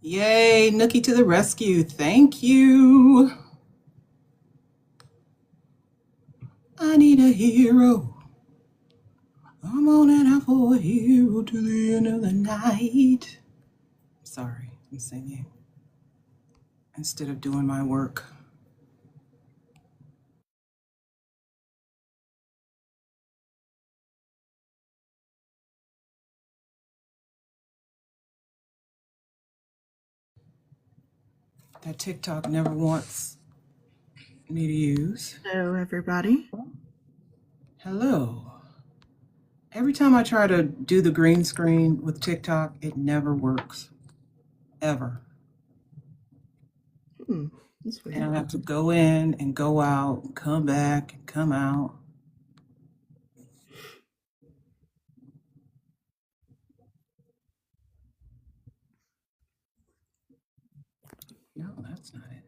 Yay, Nookie to the rescue. Thank you. I need a hero. I'm on and out for a hero to the end of the night. Sorry, I'm singing instead of doing my work. That TikTok never wants me to use. Hello, everybody. Hello. Every time I try to do the green screen with TikTok, it never works. Ever. That's weird. And I have to go in and go out, come back and come out. No, that's not it.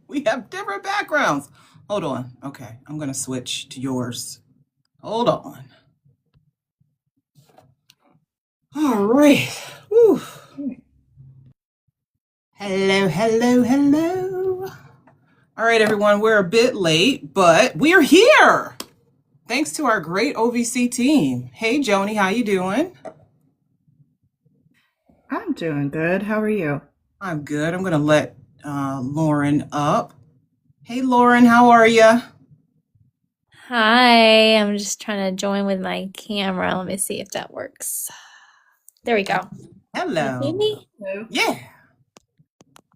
We have different backgrounds. Hold on. Okay, I'm going to switch to yours. Hold on. All right. Whew. Hello, hello, hello. All right, everyone, we're a bit late, but we're here. Thanks to our great OVC team. Hey, Joni, how you doing? I'm doing good. How are you? I'm good. I'm going to let Lauren up. Hey, Lauren, how are you? Hi, I'm just trying to join with my camera. Let me see if that works. There we go. Hello. You see me? Hello. Yeah.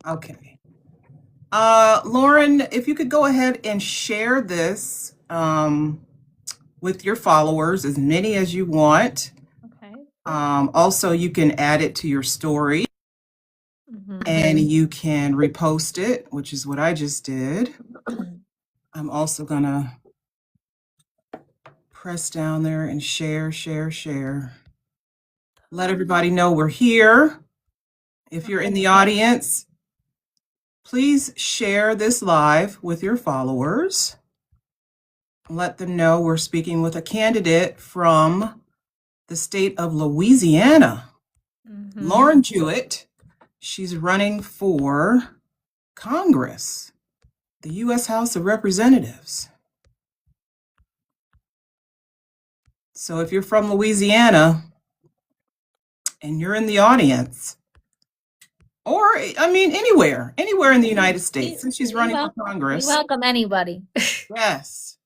Okay. Lauren, if you could go ahead and share this with your followers, as many as you want. Okay. Also, you can add it to your story and you can repost it, which is what I just did. I'm also going to press down there and share. Let everybody know we're here. If you're in the audience, please share this live with your followers. Let them know we're speaking with a candidate from the state of Louisiana, LaurenJewett. She's running for Congress, the U.S. House of Representatives. So if you're from Louisiana and you're in the audience, or I mean anywhere in the United States, since she's running for Congress. We welcome anybody. Yes.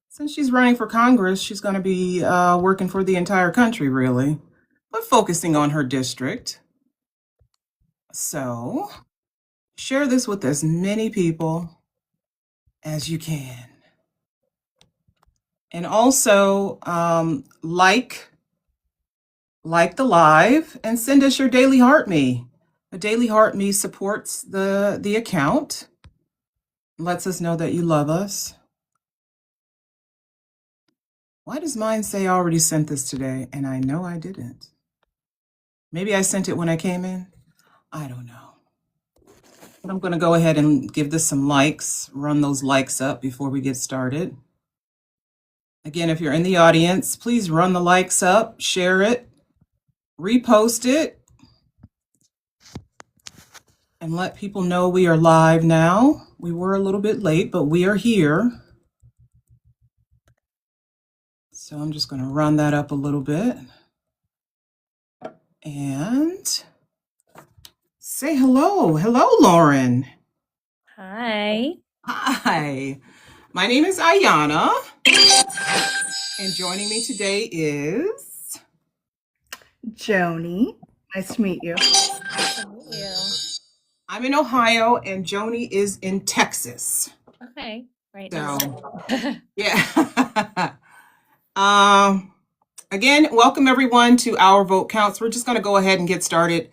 Since she's running for Congress, she's going to be working for the entire country, really, but focusing on her district. So share this with as many people as you can. And also like the live and send us your Daily Heart Me. A Daily Heart Me supports the account, lets us know that you love us. Why does mine say I already sent this today? And I know I didn't. Maybe I sent it when I came in. I don't know. But I'm going to go ahead and give this some likes, run those likes up before we get started. Again, if you're in the audience, please run the likes up, share it, repost it, and let people know we are live now. We were a little bit late, but we are here. So I'm just going to run that up a little bit and say hello. Hello, Lauren. Hi. Hi. My name is Ayana, and joining me today is Joni. Nice to meet you. Thank you. I'm in Ohio, and Joni is in Texas. Okay. Right. So, yeah. Again, welcome everyone to Our Vote Counts. We're just going to go ahead and get started.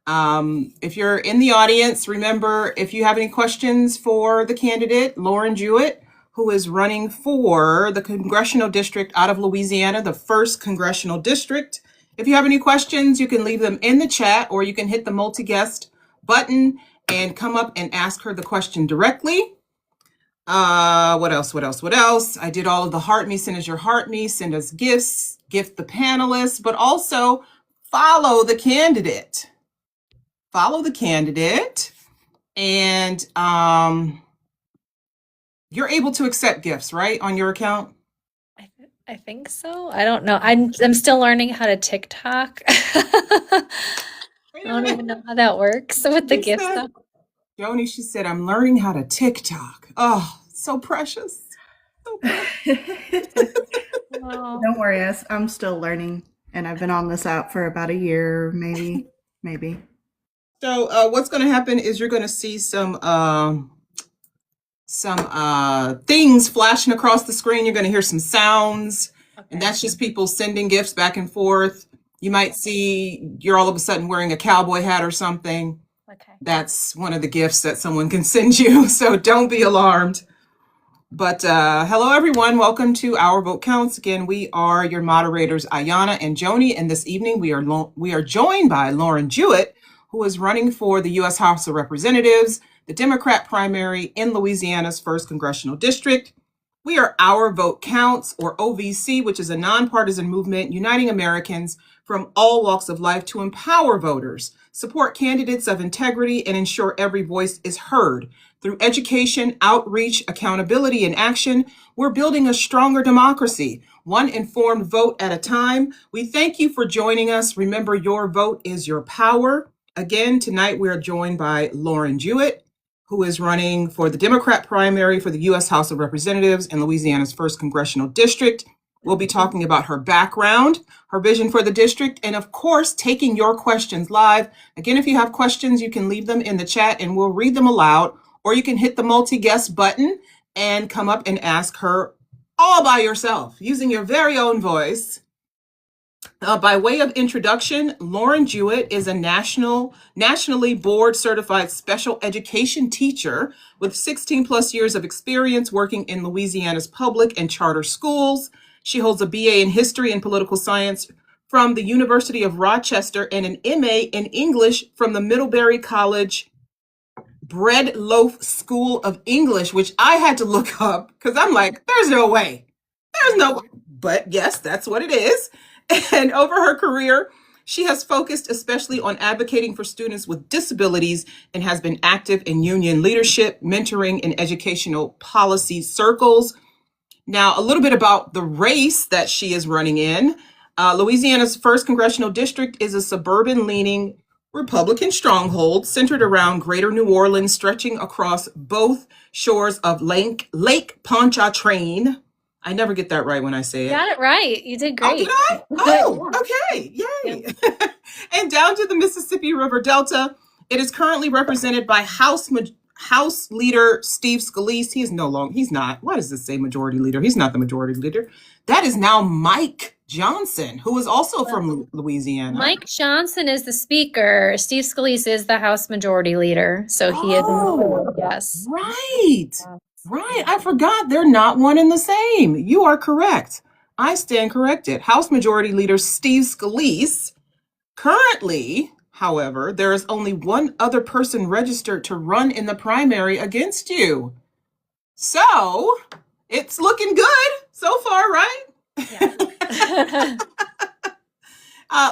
If you're in the audience, remember, if you have any questions for the candidate, LaurenJewett, who is running for the Congressional District out of Louisiana, the 1st Congressional District. If you have any questions, you can leave them in the chat or you can hit the multi-guest button and come up and ask her the question directly. What else? I did all of the heart me, send us your heart me, send us gifts, gift the panelists, but also follow the candidate. Follow the candidate, and you're able to accept gifts, right, on your account? I think so. I don't know. I'm still learning how to TikTok. I don't even know how that works with the gift stuff. Joni, she said, I'm learning how to TikTok. Oh, so precious. So precious. Wow. Don't worry, I'm still learning, and I've been on this app for about a year, maybe. So what's going to happen is you're going to see some things flashing across the screen. You're going to hear some sounds, and that's just people sending gifts back and forth. You might see you're all of a sudden wearing a cowboy hat or something. Okay. That's one of the gifts that someone can send you, so don't be alarmed. But hello, everyone. Welcome to Our Vote Counts. Again, we are your moderators, Ayana and Joni, and this evening we are joined by LaurenJewett, who is running for the U.S. House of Representatives, the Democrat primary in Louisiana's 1st Congressional District. We are Our Vote Counts, or OVC, which is a nonpartisan movement uniting Americans from all walks of life to empower voters, support candidates of integrity, and ensure every voice is heard. Through education, outreach, accountability, and action, we're building a stronger democracy, one informed vote at a time. We thank you for joining us. Remember, your vote is your power. Again, tonight we are joined by LaurenJewett, who is running for the Democrat primary for the U.S. House of Representatives in Louisiana's 1st Congressional District. We'll be talking about her background, her vision for the district, and of course, taking your questions live. Again, if you have questions, you can leave them in the chat and we'll read them aloud, or you can hit the multi-guest button and come up and ask her all by yourself using your very own voice. By way of introduction, LaurenJewett is a nationally board certified special education teacher with 16 plus years of experience working in Louisiana's public and charter schools. She holds a BA in history and political science from the University of Rochester and an MA in English from the Middlebury College Bread Loaf School of English, which I had to look up because I'm like, there's no way. But yes, that's what it is. And over her career, she has focused especially on advocating for students with disabilities and has been active in union leadership, mentoring, and educational policy circles. Now, a little bit about the race that she is running in. Louisiana's 1st Congressional District is a suburban-leaning Republican stronghold centered around Greater New Orleans, stretching across both shores of Lake Pontchartrain. I never get that right when I say it. You got it right. You did great. Oh, did I? Oh, okay. Yay. Yeah. And down to the Mississippi River Delta, it is currently represented by House Leader Steve Scalise. He's not. Why does this say majority leader? He's not the majority leader. That is now Mike Johnson, who is also from Louisiana. Mike Johnson is the speaker. Steve Scalise is the House Majority Leader. So he is, yes. Right. Right. I forgot they're not one and the same. You are correct. I stand corrected. House Majority Leader Steve Scalise. Currently, however, there is only one other person registered to run in the primary against you. So it's looking good so far, right? Yeah.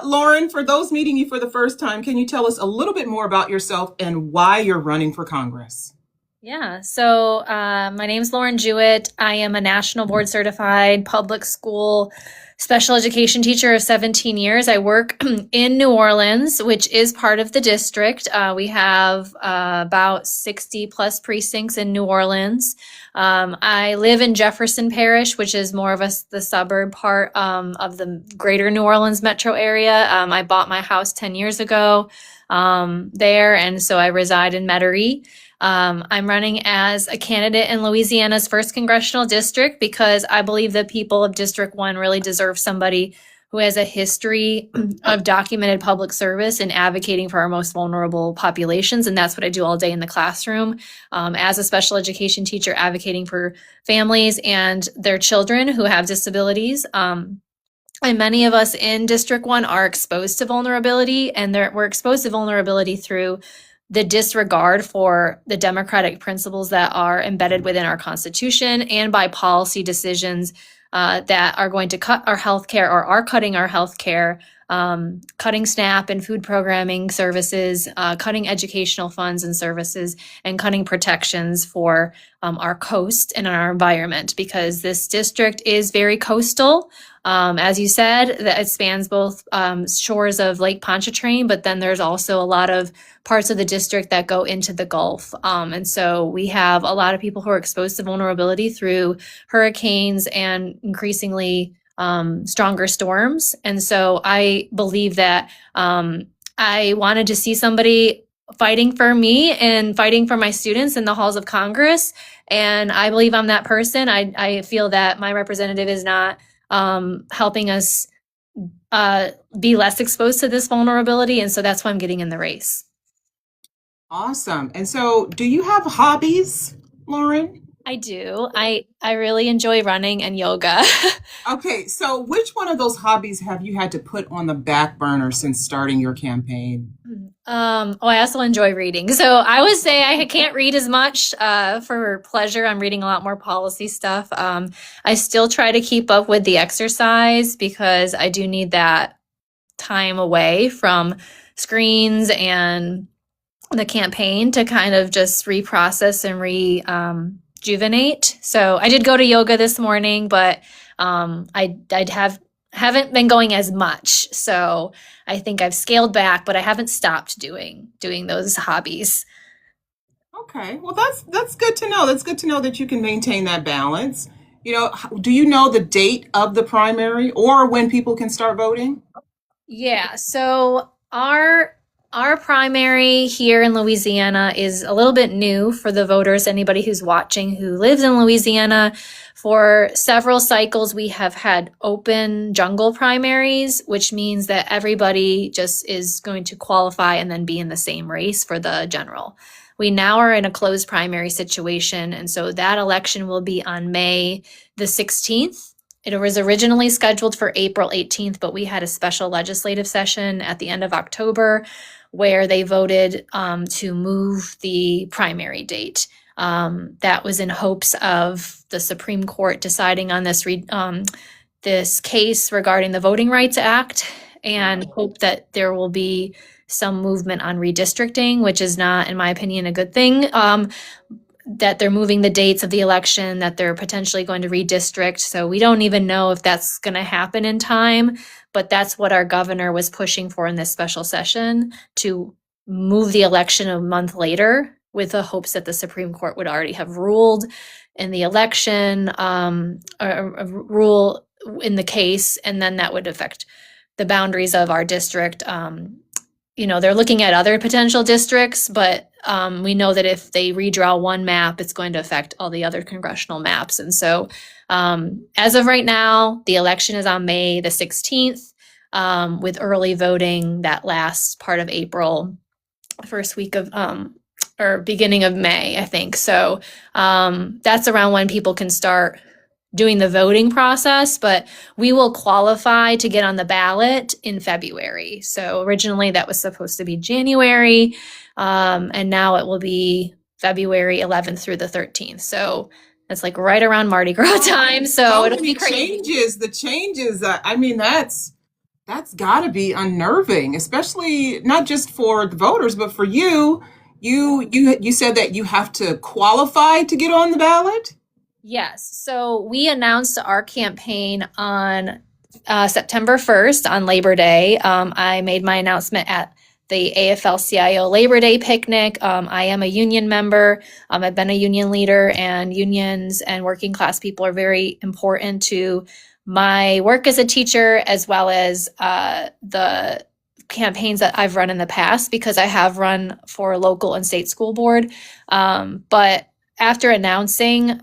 Lauren, for those meeting you for the first time, can you tell us a little bit more about yourself and why you're running for Congress? Yeah, so my name's LaurenJewett. I am a national board certified public school special education teacher of 17 years. I work in New Orleans, which is part of the district. We have about 60 plus precincts in New Orleans. I live in Jefferson Parish, which is more of the suburb part of the greater New Orleans metro area. I bought my house 10 years ago there, and so I reside in Metairie. I'm running as a candidate in Louisiana's 1st Congressional District because I believe the people of District 1 really deserve somebody who has a history of documented public service and advocating for our most vulnerable populations. And that's what I do all day in the classroom as a special education teacher, advocating for families and their children who have disabilities. And many of us in District 1 are exposed to vulnerability, and we're exposed to vulnerability through the disregard for the democratic principles that are embedded within our Constitution and by policy decisions that are going to cut our healthcare or are cutting our healthcare, cutting SNAP and food programming services, cutting educational funds and services, and cutting protections for our coast and our environment, because this district is very coastal. As you said, that it spans both shores of Lake Pontchartrain, but then there's also a lot of parts of the district that go into the Gulf. And so we have a lot of people who are exposed to vulnerability through hurricanes and increasingly stronger storms. And so I believe that I wanted to see somebody fighting for me and fighting for my students in the halls of Congress. And I believe I'm that person. I feel that my representative is not helping us be less exposed to this vulnerability. And so that's why I'm getting in the race. Awesome. And so do you have hobbies, Lauren? I do. I really enjoy running and yoga. Okay, so which one of those hobbies have you had to put on the back burner since starting your campaign? I also enjoy reading. So I would say I can't read as much for pleasure. I'm reading a lot more policy stuff. I still try to keep up with the exercise because I do need that time away from screens and the campaign to kind of just reprocess and rejuvenate. So I did go to yoga this morning, but haven't been going as much. So I think I've scaled back, but I haven't stopped doing those hobbies. Okay, well that's good to know. That's good to know that you can maintain that balance. You know, do you know the date of the primary or when people can start voting? Yeah, so our primary here in Louisiana is a little bit new for the voters. Anybody who's watching who lives in Louisiana, for several cycles we have had open jungle primaries, which means that everybody just is going to qualify and then be in the same race for the general. We now are in a closed primary situation, and so that election will be on May the 16th. It was originally scheduled for April 18th, but we had a special legislative session at the end of October where they voted to move the primary date. That was in hopes of the Supreme Court deciding on this case regarding the Voting Rights Act, and hope that there will be some movement on redistricting, which is not, in my opinion, a good thing. That they're moving the dates of the election, that they're potentially going to redistrict. So we don't even know if that's going to happen in time, but that's what our governor was pushing for in this special session, to move the election a month later with the hopes that the Supreme Court would already have ruled in the election, or rule in the case, and then that would affect the boundaries of our district. They're looking at other potential districts, but we know that if they redraw one map, it's going to affect all the other congressional maps. And so as of right now, the election is on May the 16th, with early voting that last part of April, first week of, or beginning of May, I think. So that's around when people can start doing the voting process, but we will qualify to get on the ballot in February. So originally that was supposed to be January, and now it will be February 11th through the 13th. So that's like right around Mardi Gras time. So it'll be crazy. The changes. I mean, that's got to be unnerving, especially not just for the voters, but for you. You said that you have to qualify to get on the ballot? Yes. So we announced our campaign on September 1st on Labor Day. I made my announcement at the AFL-CIO Labor Day picnic. I am a union member. I've been a union leader, and unions and working class people are very important to my work as a teacher, as well as the campaigns that I've run in the past, because I have run for local and state school board. But after announcing,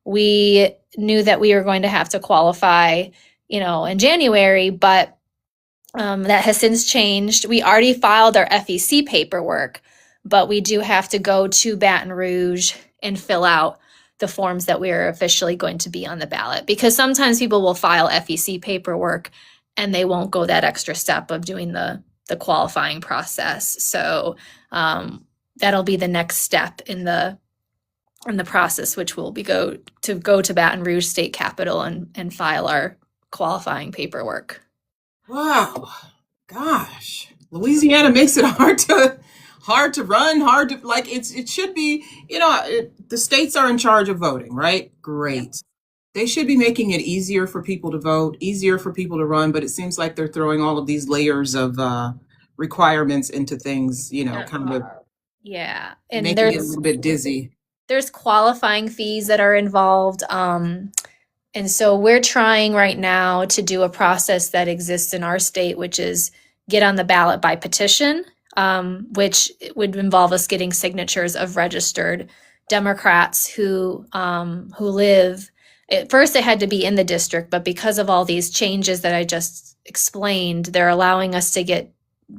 we knew that we were going to have to qualify, in January, but that has since changed. We already filed our FEC paperwork, but we do have to go to Baton Rouge and fill out the forms that we are officially going to be on the ballot, because sometimes people will file FEC paperwork and they won't go that extra step of doing the the qualifying process. So that'll be the next step in the process, which will be go to Baton Rouge State Capitol and file our qualifying paperwork. Wow. Gosh. Louisiana makes it hard to run, hard to like it should be, the states are in charge of voting, right? Great. They should be making it easier for people to vote, easier for people to run, but it seems like they're throwing all of these layers of requirements into things, kind of Yeah. And making it a little bit dizzy. There's qualifying fees that are involved. And so we're trying right now to do a process that exists in our state, which is get on the ballot by petition, which would involve us getting signatures of registered Democrats who live. At first, it had to be in the district, but because of all these changes that I just explained, they're allowing us to get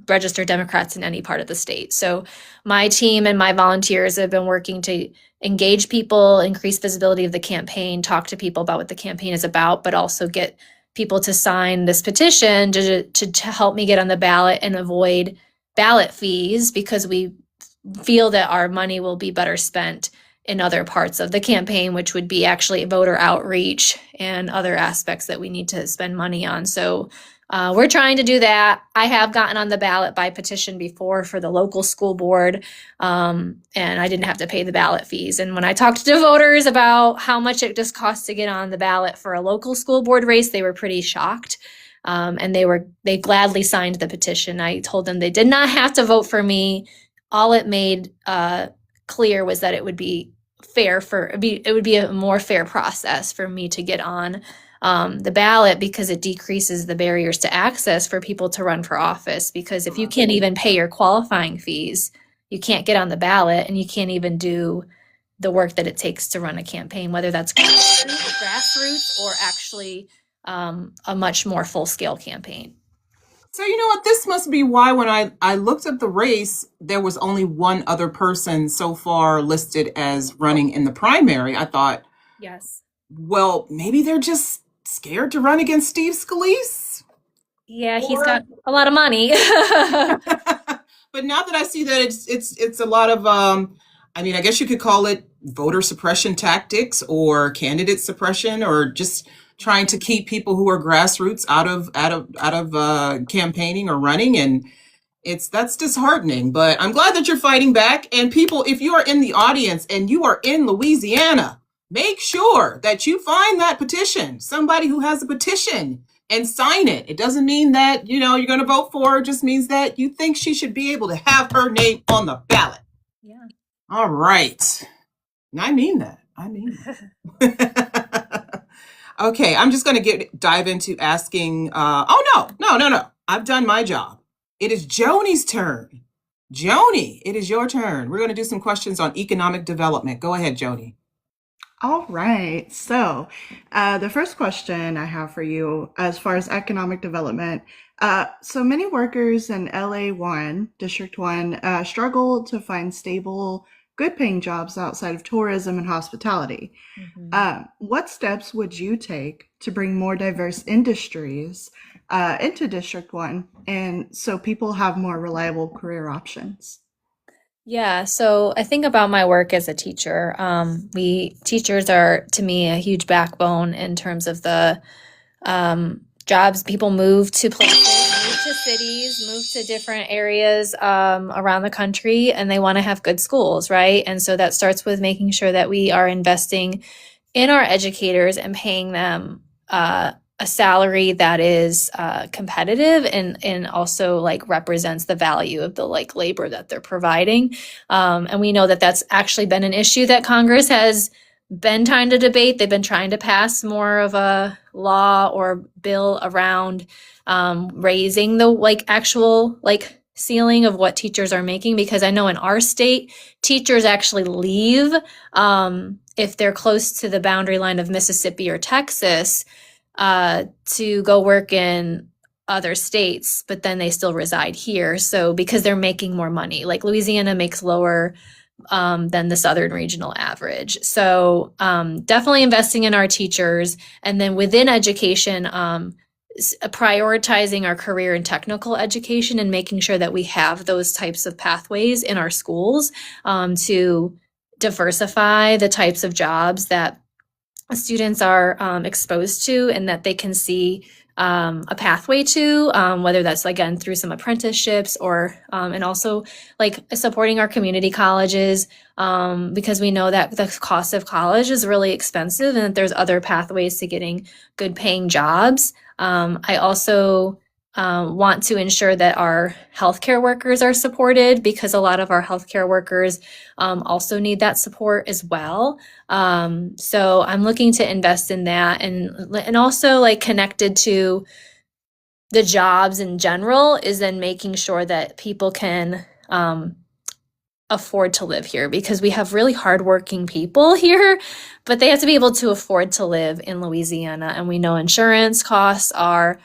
registered Democrats in any part of the state. So my team and my volunteers have been working to engage people, increase visibility of the campaign, talk to people about what the campaign is about, but also get people to sign this petition to help me get on the ballot and avoid ballot fees, because we feel that our money will be better spent in other parts of the campaign, which would be actually voter outreach and other aspects that we need to spend money on. So we're trying to do that. I have gotten on the ballot by petition before for the local school board, and I didn't have to pay the ballot fees. And when I talked to voters about how much it just costs to get on the ballot for a local school board race, they were pretty shocked. And they gladly signed the petition. I told them they did not have to vote for me. All it made clear was that it would be it would be a more fair process for me to get on the ballot, because it decreases the barriers to access for people to run for office. Because if you can't even pay your qualifying fees, you can't get on the ballot, and you can't even do the work that it takes to run a campaign, whether that's grassroots or actually a much more full-scale campaign. So you know what? This must be why when I looked at the race, there was only one other person so far listed as running in the primary. I thought, Yes. well, maybe they're just scared to run against Steve Scalise. Yeah, he's got a lot of money. But now that I see that it's a lot of I guess you could call it voter suppression tactics or candidate suppression, or just trying to keep people who are grassroots out of campaigning or running, and that's disheartening. But I'm glad that you're fighting back. And people, if you are in the audience and you are in Louisiana, make sure that you find that petition, somebody who has a petition, and sign it. It doesn't mean that, you're going to vote for her. It just means that you think she should be able to have her name on the ballot. Yeah. All right. And I mean that. Okay, I'm just going to dive into asking. No. I've done my job. It is Joni's turn. Joni, it is your turn. We're going to do some questions on economic development. Go ahead, Joni. All right. So the first question I have for you as far as economic development, so many workers in LA1, District 1, struggle to find stable, good-paying jobs outside of tourism and hospitality. Mm-hmm. What steps would you take to bring more diverse industries into District 1, and so people have more reliable career options? So I think about my work as a teacher. Teachers are, to me, a huge backbone in terms of the jobs. People move to places, move to cities, move to different areas around the country, and they want to have good schools, right? And so that starts with making sure that we are investing in our educators and paying them a salary that is competitive and also represents the value of the labor that they're providing. And we know that that's actually been an issue that Congress has been trying to debate. They've been trying to pass more of a law or bill around raising the actual ceiling of what teachers are making, because I know in our state, teachers actually leave if they're close to the boundary line of Mississippi or Texas to go work in other states, but then they still reside here. So because they're making more money, Louisiana makes lower than the Southern regional average. So definitely investing in our teachers. And then within education, prioritizing our career and technical education and making sure that we have those types of pathways in our schools to diversify the types of jobs that students are exposed to and that they can see a pathway to, whether that's again through some apprenticeships or and also like supporting our community colleges, because we know that the cost of college is really expensive and that there's other pathways to getting good paying jobs. I also want to ensure that our healthcare workers are supported, because a lot of our healthcare workers also need that support as well. So I'm looking to invest in that, and also like connected to the jobs in general is then making sure that people can afford to live here, because we have really hardworking people here, but they have to be able to afford to live in Louisiana. And we know insurance costs are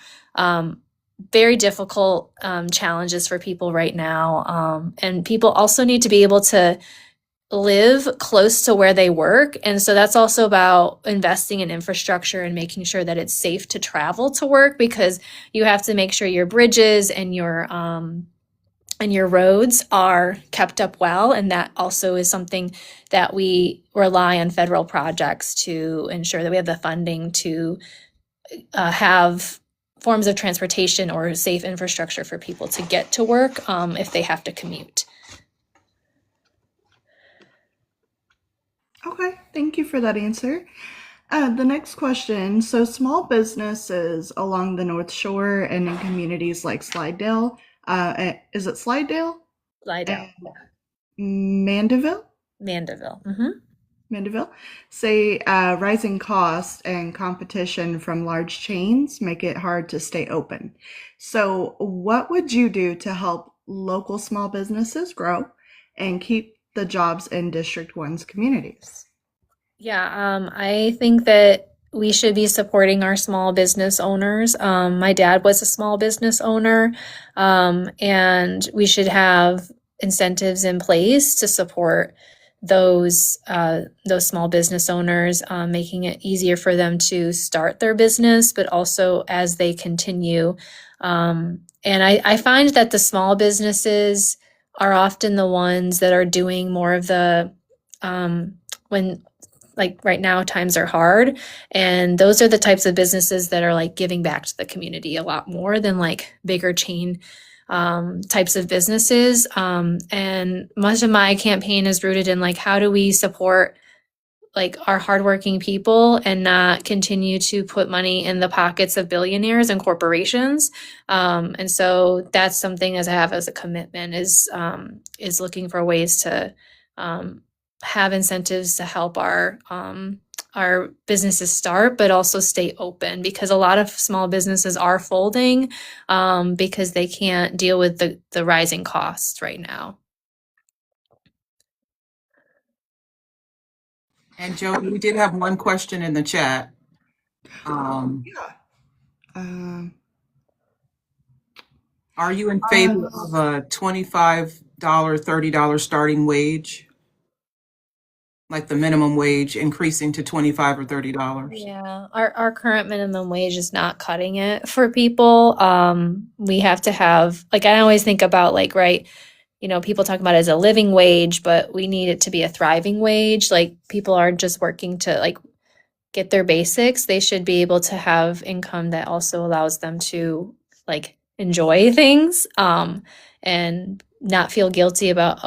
very difficult challenges for people right now. And people also need to be able to live close to where they work. And so that's also about investing in infrastructure and making sure that it's safe to travel to work, because you have to make sure your bridges and your roads are kept up well. And that also is something that we rely on federal projects to ensure that we have the funding to have forms of transportation or safe infrastructure for people to get to work if they have to commute. Okay, thank you for that answer. The next question. So small businesses along the North Shore and in communities like Slidell, is it Slidell? Slidell. Mandeville? Mandeville. Mandeville, say rising costs and competition from large chains make it hard to stay open. So what would you do to help local small businesses grow and keep the jobs in District 1's communities? Yeah, I think that we should be supporting our small business owners. My dad was a small business owner, and we should have incentives in place to support those small business owners, making it easier for them to start their business, but also as they continue. And I find that the small businesses are often the ones that are doing more of the, when like right now times are hard, and those are the types of businesses that are like giving back to the community a lot more than like bigger chain types of businesses. And much of my campaign is rooted in like, how do we support like our hardworking people and not continue to put money in the pockets of billionaires and corporations. And so that's something as I have as a commitment is looking for ways to have incentives to help our businesses start, but also stay open, because a lot of small businesses are folding because they can't deal with the rising costs right now. And Jody, we did have one question in the chat. Are you in favor of a $25, $30 starting wage? Like the minimum wage increasing to $25 or $30? Yeah, our current minimum wage is not cutting it for people. We have to have, like, I always think about like, right, you know, people talk about it as a living wage, but we need it to be a thriving wage. Like people aren't just working to like get their basics. They should be able to have income that also allows them to like enjoy things and not feel guilty about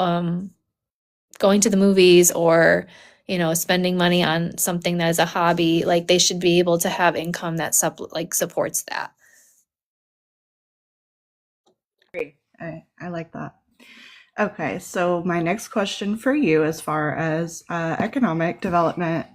going to the movies or, you know, spending money on something that is a hobby. Like they should be able to have income that supports that. I like that. Okay, so my next question for you, as far as economic development,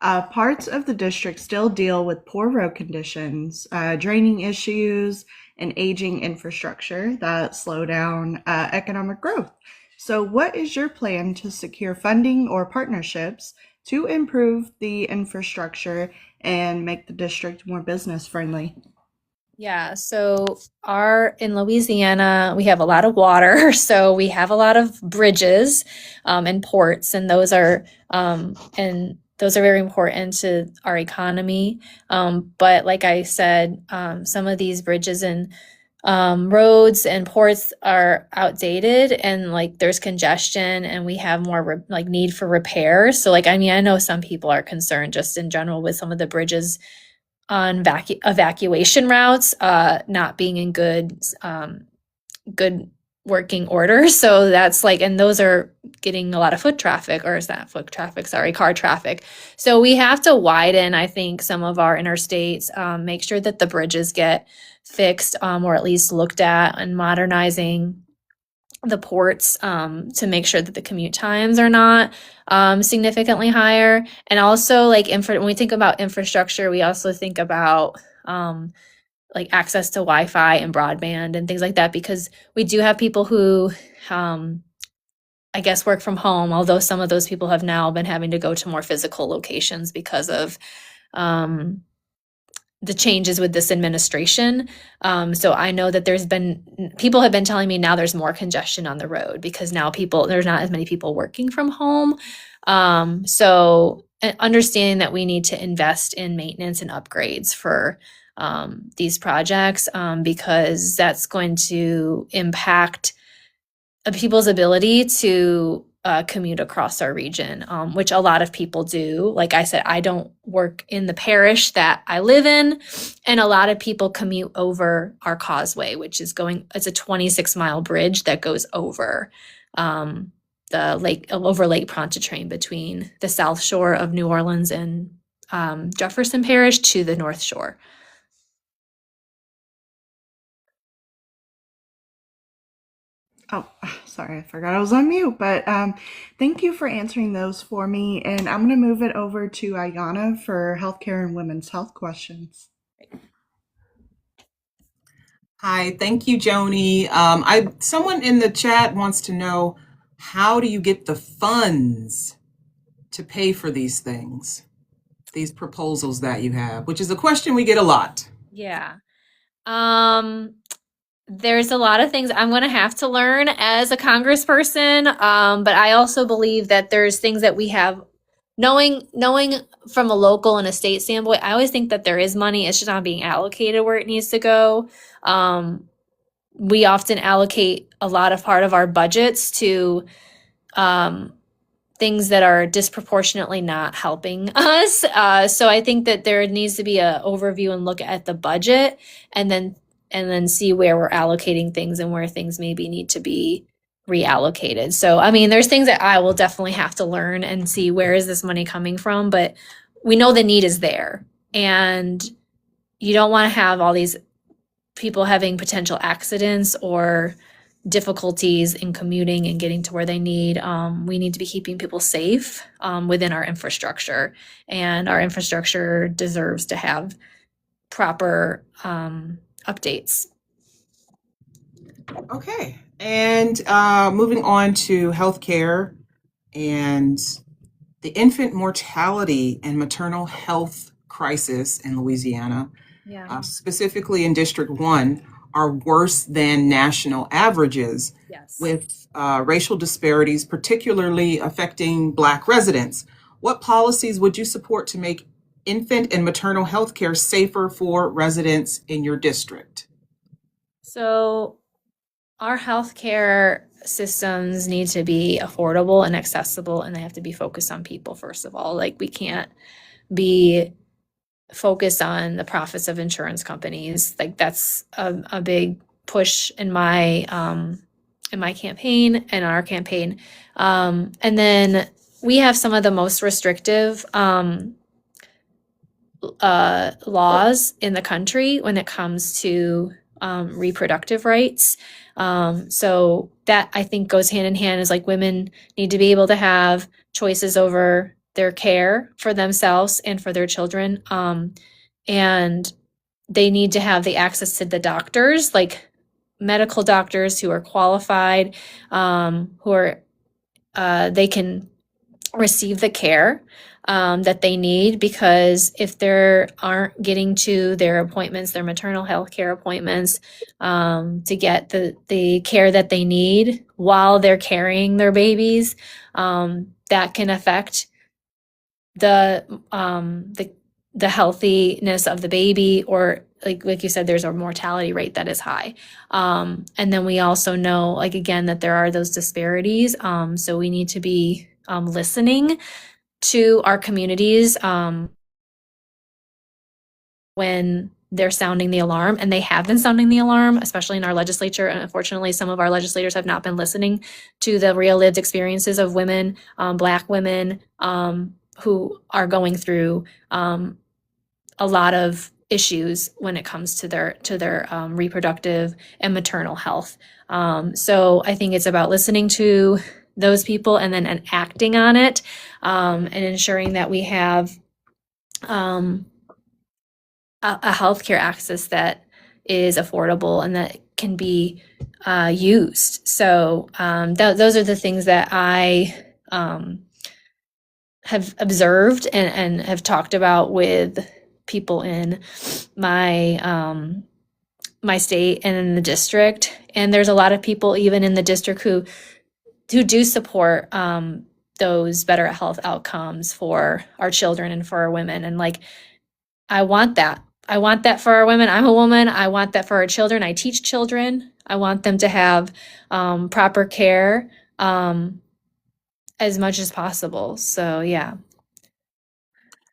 parts of the district still deal with poor road conditions, draining issues, and aging infrastructure that slow down economic growth. So what is your plan to secure funding or partnerships to improve the infrastructure and make the district more business friendly? Yeah, so in Louisiana, we have a lot of water, so we have a lot of bridges and ports, and those are and those are very important to our economy. But like I said, some of these bridges and roads and ports are outdated, and like there's congestion, and we have more like need for repair. So like, I mean, I know some people are concerned just in general with some of the bridges on evacuation routes not being in good working order. So that's like, and those are getting a lot of foot traffic, or is that foot traffic? Sorry, car traffic. So we have to widen, I think, some of our interstates, make sure that the bridges get fixed, or at least looked at, and modernizing the ports to make sure that the commute times are not significantly higher. And also like when we think about infrastructure, we also think about like access to Wi-Fi and broadband and things like that, because we do have people who I guess work from home, although some of those people have now been having to go to more physical locations because of the changes with this administration. So I know that people have been telling me now there's more congestion on the road because now there's not as many people working from home. So understanding that we need to invest in maintenance and upgrades for these projects, because that's going to impact people's ability to commute across our region, which a lot of people do. Like I said, I don't work in the parish that I live in, and a lot of people commute over our causeway, which is it's a 26-mile bridge that goes over Lake Pontchartrain between the South Shore of New Orleans and Jefferson Parish to the North Shore. Oh, sorry, I forgot I was on mute, but thank you for answering those for me. And I'm going to move it over to Ayana for healthcare and women's health questions. Hi, thank you, Joni. Someone in the chat wants to know, how do you get the funds to pay for these things, these proposals that you have, which is a question we get a lot. Yeah. There's a lot of things I'm going to have to learn as a congressperson, but I also believe that there's things that we have, knowing from a local and a state standpoint, I always think that there is money. It's just not being allocated where it needs to go. We often allocate a lot of part of our budgets to things that are disproportionately not helping us. So I think that there needs to be an overview and look at the budget, and then see where we're allocating things and where things maybe need to be reallocated. So, I mean, there's things that I will definitely have to learn and see where is this money coming from, but we know the need is there, and you don't want to have all these people having potential accidents or difficulties in commuting and getting to where they need. We need to be keeping people safe within our infrastructure, and our infrastructure deserves to have proper updates. Okay, and moving on to healthcare and the infant mortality and maternal health crisis in Louisiana, specifically in District 1, are worse than national averages, with racial disparities particularly affecting Black residents. What policies would you support to make infant and maternal health care safer for residents in your district? So our healthcare systems need to be affordable and accessible, and they have to be focused on people, first of all. Like, we can't be focused on the profits of insurance companies. Like, that's a big push in my campaign and our campaign. And then we have some of the most restrictive laws in the country when it comes to reproductive rights. So that, I think, goes hand in hand, is like women need to be able to have choices over their care for themselves and for their children. And they need to have the access to the doctors, like medical doctors who are qualified, they can receive the care that they need, because if they aren't getting to their appointments, their maternal health care appointments, to get the care that they need while they're carrying their babies, that can affect the healthiness of the baby, or like you said, there's a mortality rate that is high. And then we also know, like, again, that there are those disparities. So we need to be listening to our communities when they're sounding the alarm, and they have been sounding the alarm, especially in our legislature. And unfortunately, some of our legislators have not been listening to the real lived experiences of women, Black women, who are going through a lot of issues when it comes to their reproductive and maternal health. So I think it's about listening to those people and then acting on it, and ensuring that we have a healthcare access that is affordable and that can be used. So those are the things that I have observed and have talked about with people in my my state and in the district. And there's a lot of people even in the district who do support those better health outcomes for our children and for our women. And like, I want that. I want that for our women. I'm a woman. I want that for our children. I teach children. I want them to have proper care as much as possible. So, yeah.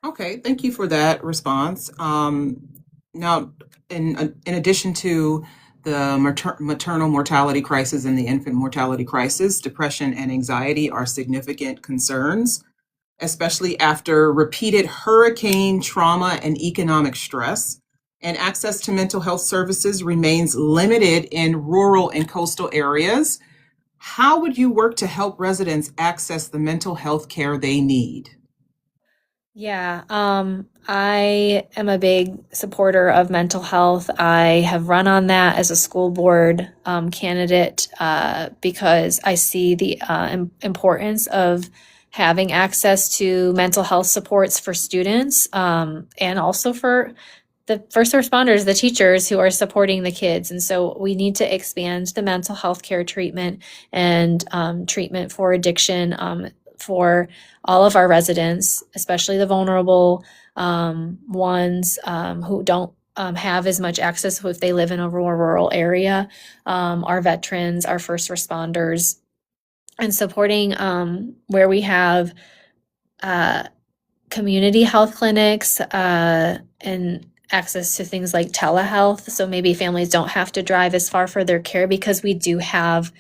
Okay, thank you for that response. Now, in addition to the maternal mortality crisis and the infant mortality crisis, depression and anxiety are significant concerns, especially after repeated hurricane trauma and economic stress. And access to mental health services remains limited in rural and coastal areas. How would you work to help residents access the mental health care they need? Yeah, I am a big supporter of mental health. I have run on that as a school board candidate because I see the importance of having access to mental health supports for students and also for the first responders, the teachers who are supporting the kids. And so we need to expand the mental health care treatment and treatment for addiction for all of our residents, especially the vulnerable ones who don't have as much access if they live in a rural area, our veterans, our first responders, and supporting where we have community health clinics and access to things like telehealth. So maybe families don't have to drive as far for their care, because we do have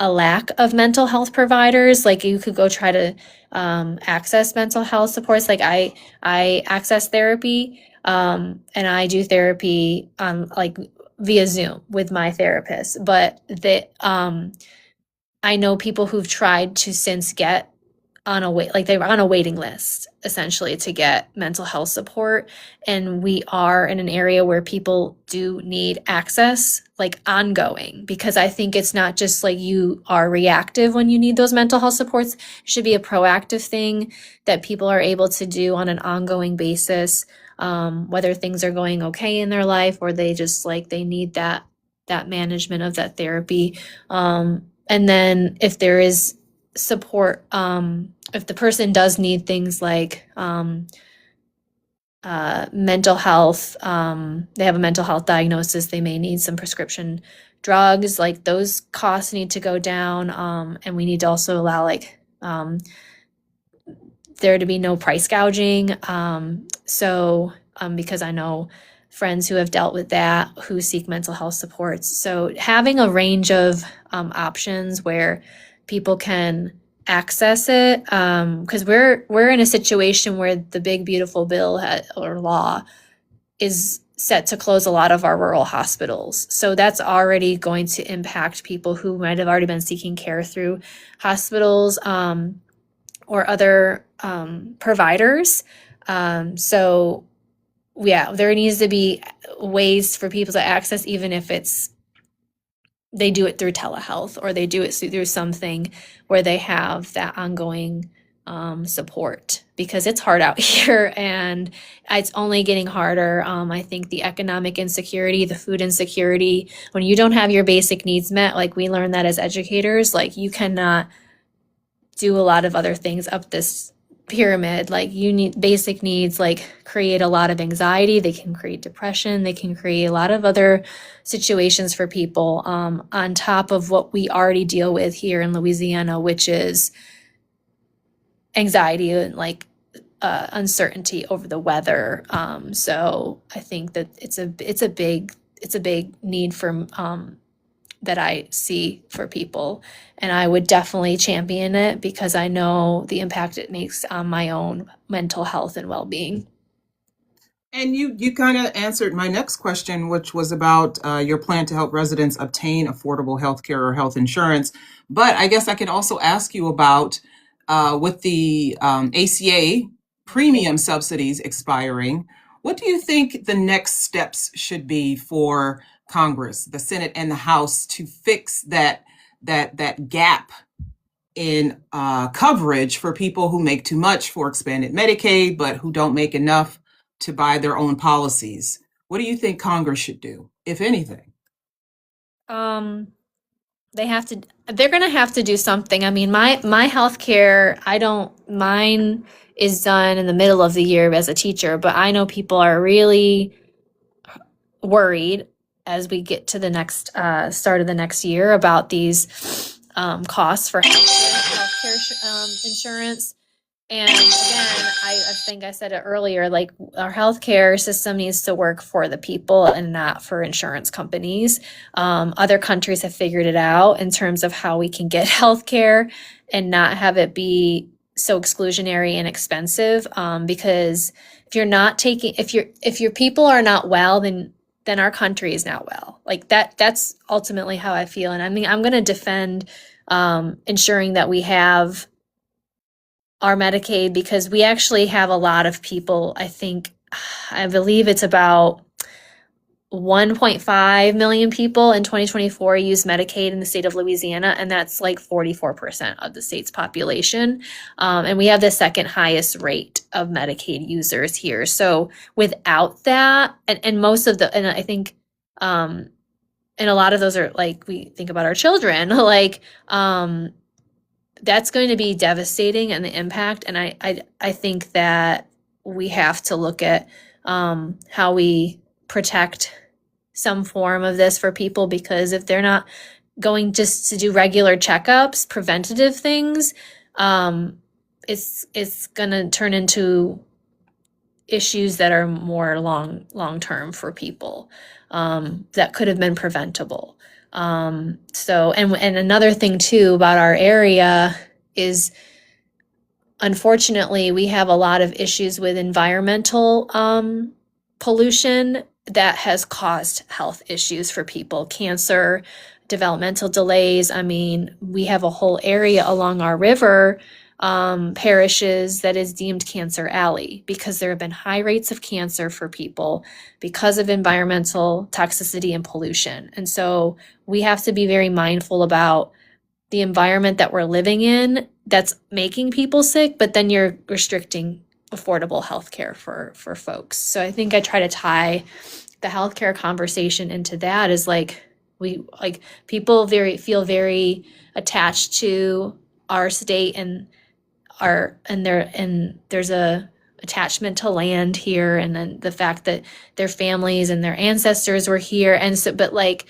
a lack of mental health providers. Like, you could go try to access mental health supports. Like I access therapy and I do therapy like via Zoom with my therapist. But I know people who've tried to since get on a wait, like they were on a waiting list essentially to get mental health support. And we are in an area where people do need access, like ongoing, because I think it's not just like you are reactive when you need those mental health supports. It should be a proactive thing that people are able to do on an ongoing basis, whether things are going okay in their life or they just like they need that management of that therapy. And then if there is support, if the person does need things like mental health, they have a mental health diagnosis, they may need some prescription drugs, like those costs need to go down. And we need to also allow like there to be no price gouging. Because I know friends who have dealt with that, who seek mental health supports. So having a range of options where people can access it, because we're in a situation where the big beautiful bill or law is set to close a lot of our rural hospitals. So that's already going to impact people who might have already been seeking care through hospitals or other providers. So yeah, there needs to be ways for people to access, even if they do it through telehealth or they do it through something where they have that ongoing support, because it's hard out here and it's only getting harder. I think the economic insecurity, the food insecurity, when you don't have your basic needs met, like we learned that as educators, like you cannot do a lot of other things up this pyramid. Like you need basic needs, like create a lot of anxiety. They can create depression. They can create a lot of other situations for people, on top of what we already deal with here in Louisiana, which is anxiety and like uncertainty over the weather. So I think that it's a big need for that I see for people, and I would definitely champion it because I know the impact it makes on my own mental health and well-being. And you kind of answered my next question, which was about your plan to help residents obtain affordable health care or health insurance. But I guess I could also ask you about with the ACA premium subsidies expiring, what do you think the next steps should be for Congress, the Senate, and the House to fix that gap in coverage for people who make too much for expanded Medicaid, but who don't make enough to buy their own policies? What do you think Congress should do, if anything? They're going to have to do something. I mean, my healthcare, mine is done in the middle of the year as a teacher, but I know people are really worried as we get to the next start of the next year about these costs for healthcare insurance. And again, I think I said it earlier, like our healthcare system needs to work for the people and not for insurance companies. Other countries have figured it out in terms of how we can get healthcare and not have it be so exclusionary and expensive. Because if your people are not well, then our country is not well. Like that's ultimately how I feel. And I mean, I'm going to defend ensuring that we have our Medicaid, because we actually have a lot of people. I believe it's about 1.5 million people in 2024 use Medicaid in the state of Louisiana, and that's like 44% of the state's population. And we have the second highest rate of Medicaid users here. So without that, and most of and I think, and a lot of those are like, we think about our children, like, that's going to be devastating, and the impact. And I think that we have to look at how we protect some form of this for people, because if they're not going just to do regular checkups, preventative things, it's going to turn into issues that are more long term for people, that could have been preventable. So, and another thing too about our area is, unfortunately, we have a lot of issues with environmental pollution that has caused health issues for people, cancer, developmental delays. I mean, we have a whole area along our river parishes that is deemed Cancer Alley because there have been high rates of cancer for people because of environmental toxicity and pollution. And so we have to be very mindful about the environment that we're living in that's making people sick, but then you're restricting affordable healthcare for folks. So I think I try to tie the healthcare conversation into that, is like people feel very attached to our state and there's a attachment to land here, and then the fact that their families and their ancestors were here. And so, but like,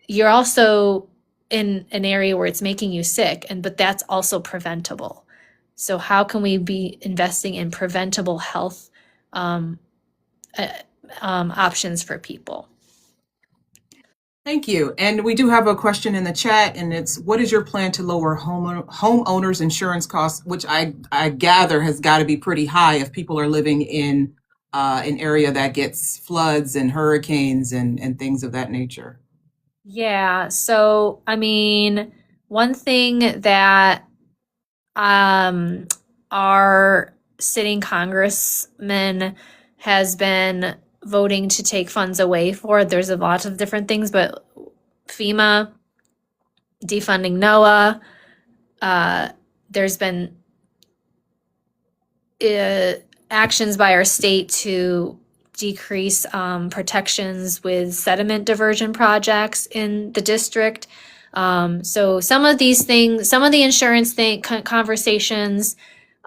you're also in an area where it's making you sick, but that's also preventable. So how can we be investing in preventable health options for people? Thank you. And we do have a question in the chat, and it's, what is your plan to lower homeowners insurance costs, which I gather has got to be pretty high if people are living in an area that gets floods and hurricanes and things of that nature? Yeah. So, I mean, one thing that our sitting congressman has been voting to take funds away for, there's a lot of different things, but FEMA, defunding NOAA, there's been actions by our state to decrease protections with sediment diversion projects in the district. So some of these things, some of the insurance conversations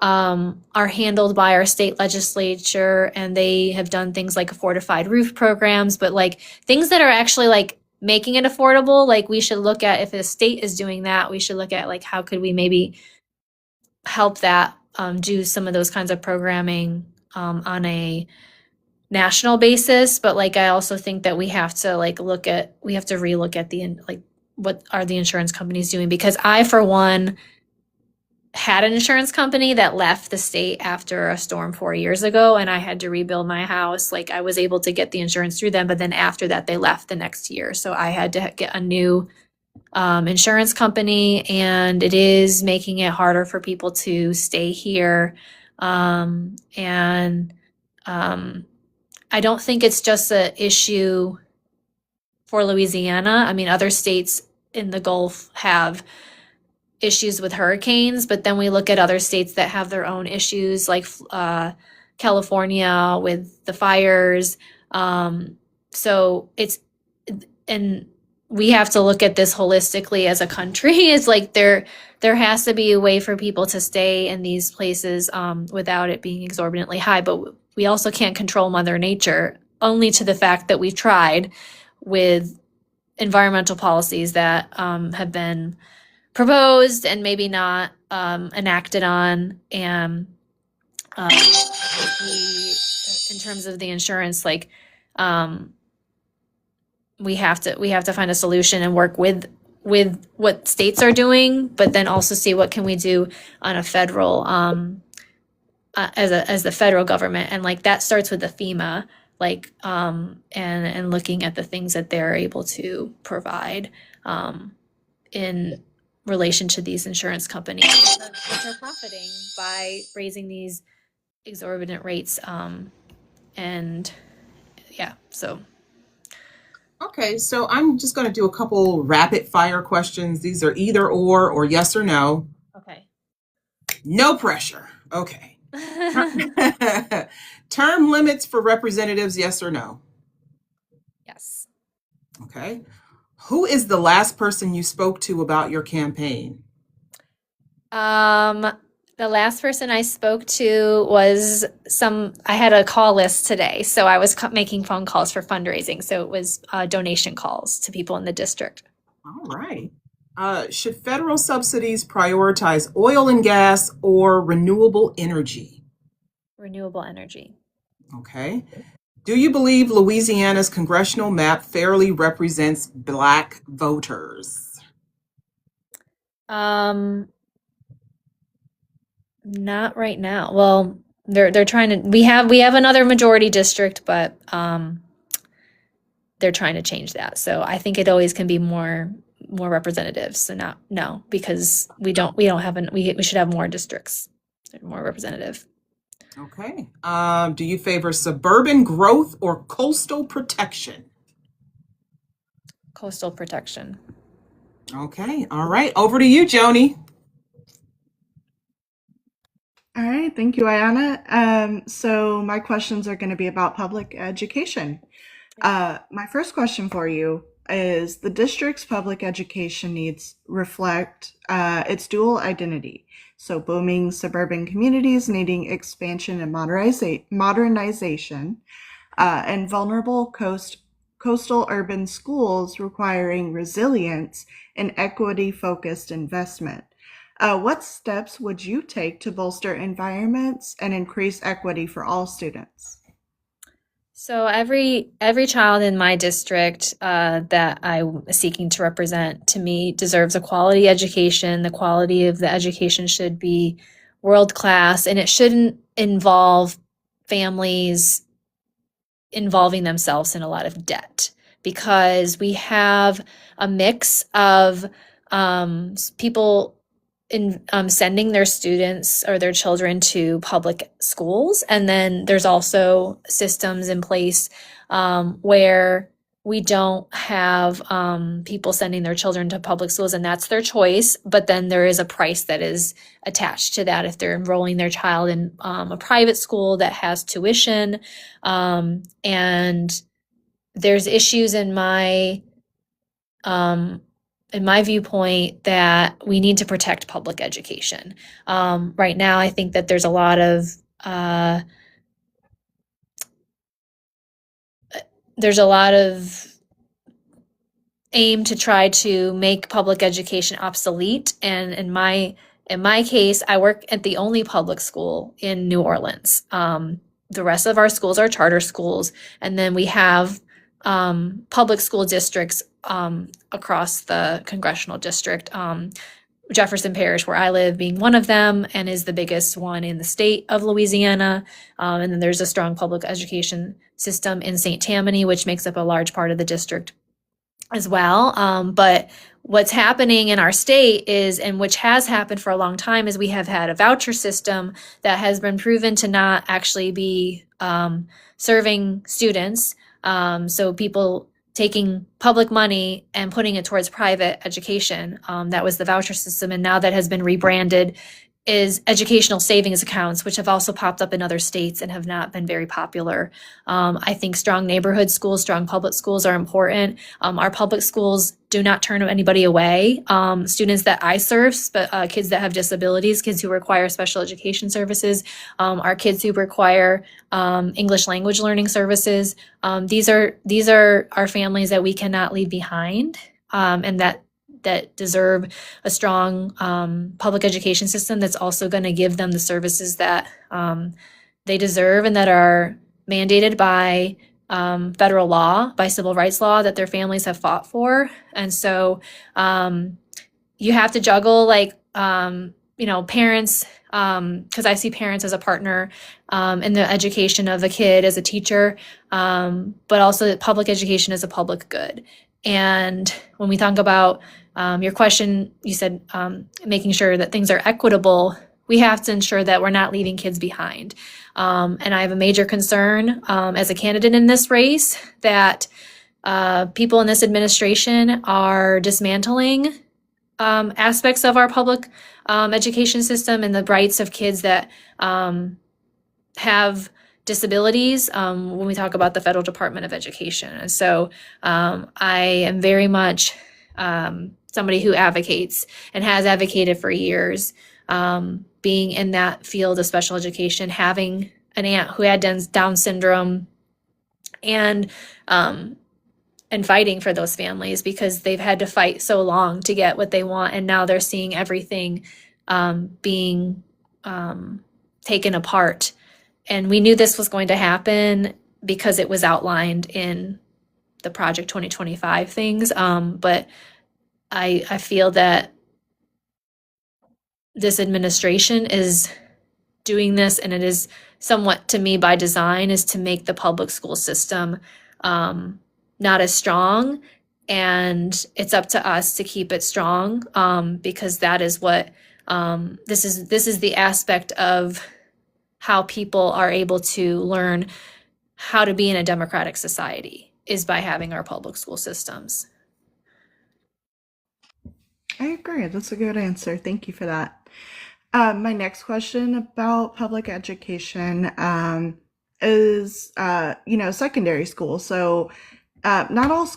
are handled by our state legislature, and they have done things like fortified roof programs, but like things that are actually like making it affordable. Like we should look at, if the state is doing that, we should look at like how could we maybe help that do some of those kinds of programming on a national basis. But like I also think that we have to relook at the like what are the insurance companies doing, because I for one had an insurance company that left the state after a storm 4 years ago, and I had to rebuild my house. Like I was able to get the insurance through them, but then after that they left the next year, so I had to get a new insurance company, and it is making it harder for people to stay here. And I don't think it's just an issue for Louisiana. I mean, other states in the Gulf have issues with hurricanes, but then we look at other states that have their own issues, like California with the fires. So it's, and we have to look at this holistically as a country. It's like there has to be a way for people to stay in these places without it being exorbitantly high. But we also can't control Mother Nature, only to the fact that we've tried with environmental policies that have been proposed and maybe not enacted on. And in terms of the insurance, like we have to find a solution and work with what states are doing, but then also see what can we do on a federal as the federal government. And like that starts with the FEMA, like and looking at the things that they're able to provide in relation to these insurance companies, which are profiting by raising these exorbitant rates. And yeah, so. Okay, so I'm just going to do a couple rapid fire questions. These are either or yes or no. Okay. No pressure. Okay. Term limits for representatives, yes or no? Yes. Okay. Who is the last person you spoke to about your campaign? The last person I spoke to was I had a call list today, so I was making phone calls for fundraising. So it was donation calls to people in the district. All right. Should federal subsidies prioritize oil and gas or renewable energy? Renewable energy. Okay. Do you believe Louisiana's congressional map fairly represents Black voters? Not right now. Well, they're trying to. We have another majority district, but they're trying to change that. So I think it always can be more representatives. So no, because we should have more districts, more representative. Okay. Do you favor suburban growth or coastal protection? Coastal protection. Okay. All right. Over to you, Joni. All right, thank you, Ayana. So my questions are going to be about public education. My first question for you is, the district's public education needs reflect its dual identity. So booming suburban communities needing expansion and modernization, and vulnerable coastal urban schools requiring resilience and equity-focused investment. What steps would you take to bolster environments and increase equity for all students? So every child in my district that I'm seeking to represent, to me, deserves a quality education. The quality of the education should be world class, and it shouldn't involve families involving themselves in a lot of debt, because we have a mix of people sending their students or their children to public schools. And then there's also systems in place where we don't have people sending their children to public schools, and that's their choice. But then there is a price that is attached to that if they're enrolling their child in a private school that has tuition. And there's issues in my in my viewpoint, that we need to protect public education. Right now, I think that there's a lot of aim to try to make public education obsolete. And in my case, I work at the only public school in New Orleans. The rest of our schools are charter schools, and then we have public school districts across the Congressional District. Jefferson Parish, where I live, being one of them, and is the biggest one in the state of Louisiana. And then there's a strong public education system in St. Tammany, which makes up a large part of the district as well. But what's happening in our state is, and which has happened for a long time, is we have had a voucher system that has been proven to not actually be serving students. So people taking public money and putting it towards private education. That was the voucher system. And now that has been rebranded is educational savings accounts, which have also popped up in other states and have not been very popular. I think strong neighborhood schools, strong public schools are important. Our public schools do not turn anybody away. Students that I serve, kids that have disabilities, kids who require special education services, our kids who require English language learning services. These are our families that we cannot leave behind, and that deserve a strong public education system that's also going to give them the services that they deserve and that are mandated by federal law, by civil rights law that their families have fought for. And so you have to juggle parents, because I see parents as a partner in the education of a kid as a teacher, but also public education as a public good. And when we talk about your question, you said making sure that things are equitable. We have to ensure that we're not leaving kids behind. And I have a major concern as a candidate in this race that people in this administration are dismantling aspects of our public education system and the rights of kids that have disabilities when we talk about the Federal Department of Education. And so I am very much somebody who advocates and has advocated for years, being in that field of special education, having an aunt who had Down syndrome, and fighting for those families because they've had to fight so long to get what they want, and now they're seeing everything being taken apart. And we knew this was going to happen because it was outlined in the Project 2025 things, but I feel that this administration is doing this, and it is somewhat, to me, by design, is to make the public school system not as strong, and it's up to us to keep it strong, because that is what this is the aspect of how people are able to learn how to be in a democratic society, is by having our public school systems. I agree. That's a good answer. Thank you for that. My next question about public education is, secondary school. So not all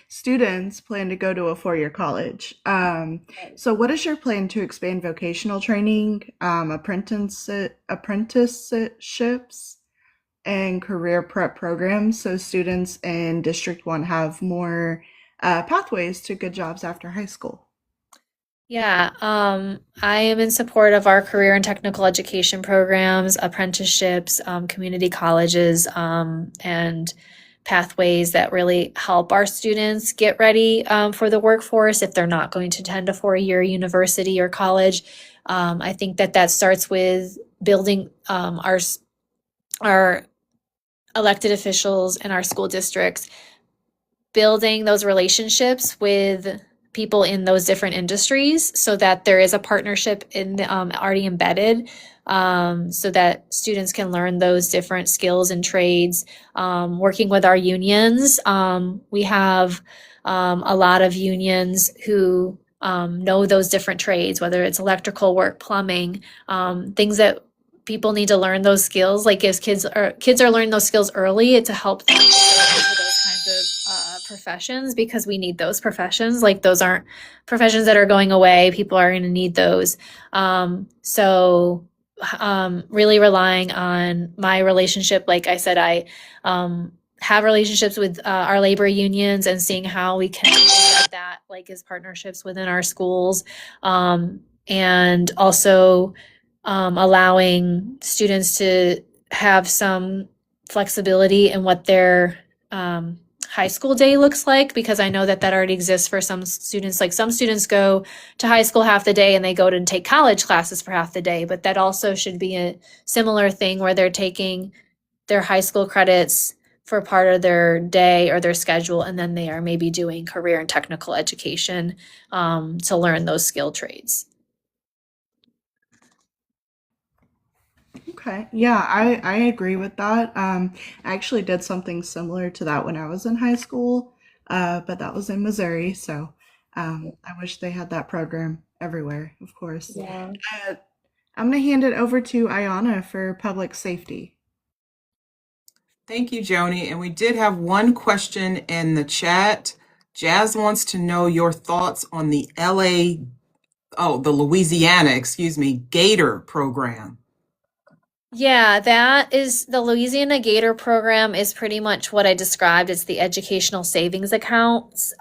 students plan to go to a four-year college. So what is your plan to expand vocational training, apprenticeships, and career prep programs so students in District 1 have more pathways to good jobs after high school? Yeah, I am in support of our career and technical education programs, apprenticeships, community colleges, and pathways that really help our students get ready for the workforce if they're not going to attend a four-year university or college. I think that starts with building our elected officials and our school districts, building those relationships with people in those different industries so that there is a partnership already embedded, so that students can learn those different skills and trades. Working with our unions, we have a lot of unions who know those different trades, whether it's electrical work, plumbing, things that people need to learn those skills. Like if kids are learning those skills early, to help them to go into those kinds of professions because we need those professions. Like those aren't professions that are going away. People are going to need those. Really relying on my relationship. Like I said, I have relationships with our labor unions and seeing how we can embed that like as partnerships within our schools. And also allowing students to have some flexibility in what their high school day looks like, because I know that that already exists for some students. Like some students go to high school half the day and they go to take college classes for half the day, but that also should be a similar thing where they're taking their high school credits for part of their day or their schedule, and then they are maybe doing career and technical education to learn those skill trades. Okay. Yeah, I agree with that. I actually did something similar to that when I was in high school, but that was in Missouri. So I wish they had that program everywhere, of course. Yeah. I'm going to hand it over to Ayana for public safety. Thank you, Joni. And we did have one question in the chat. Jazz wants to know your thoughts on the Louisiana, Gator program. Yeah, that is the Louisiana Gator program is pretty much what I described. It's the educational savings accounts,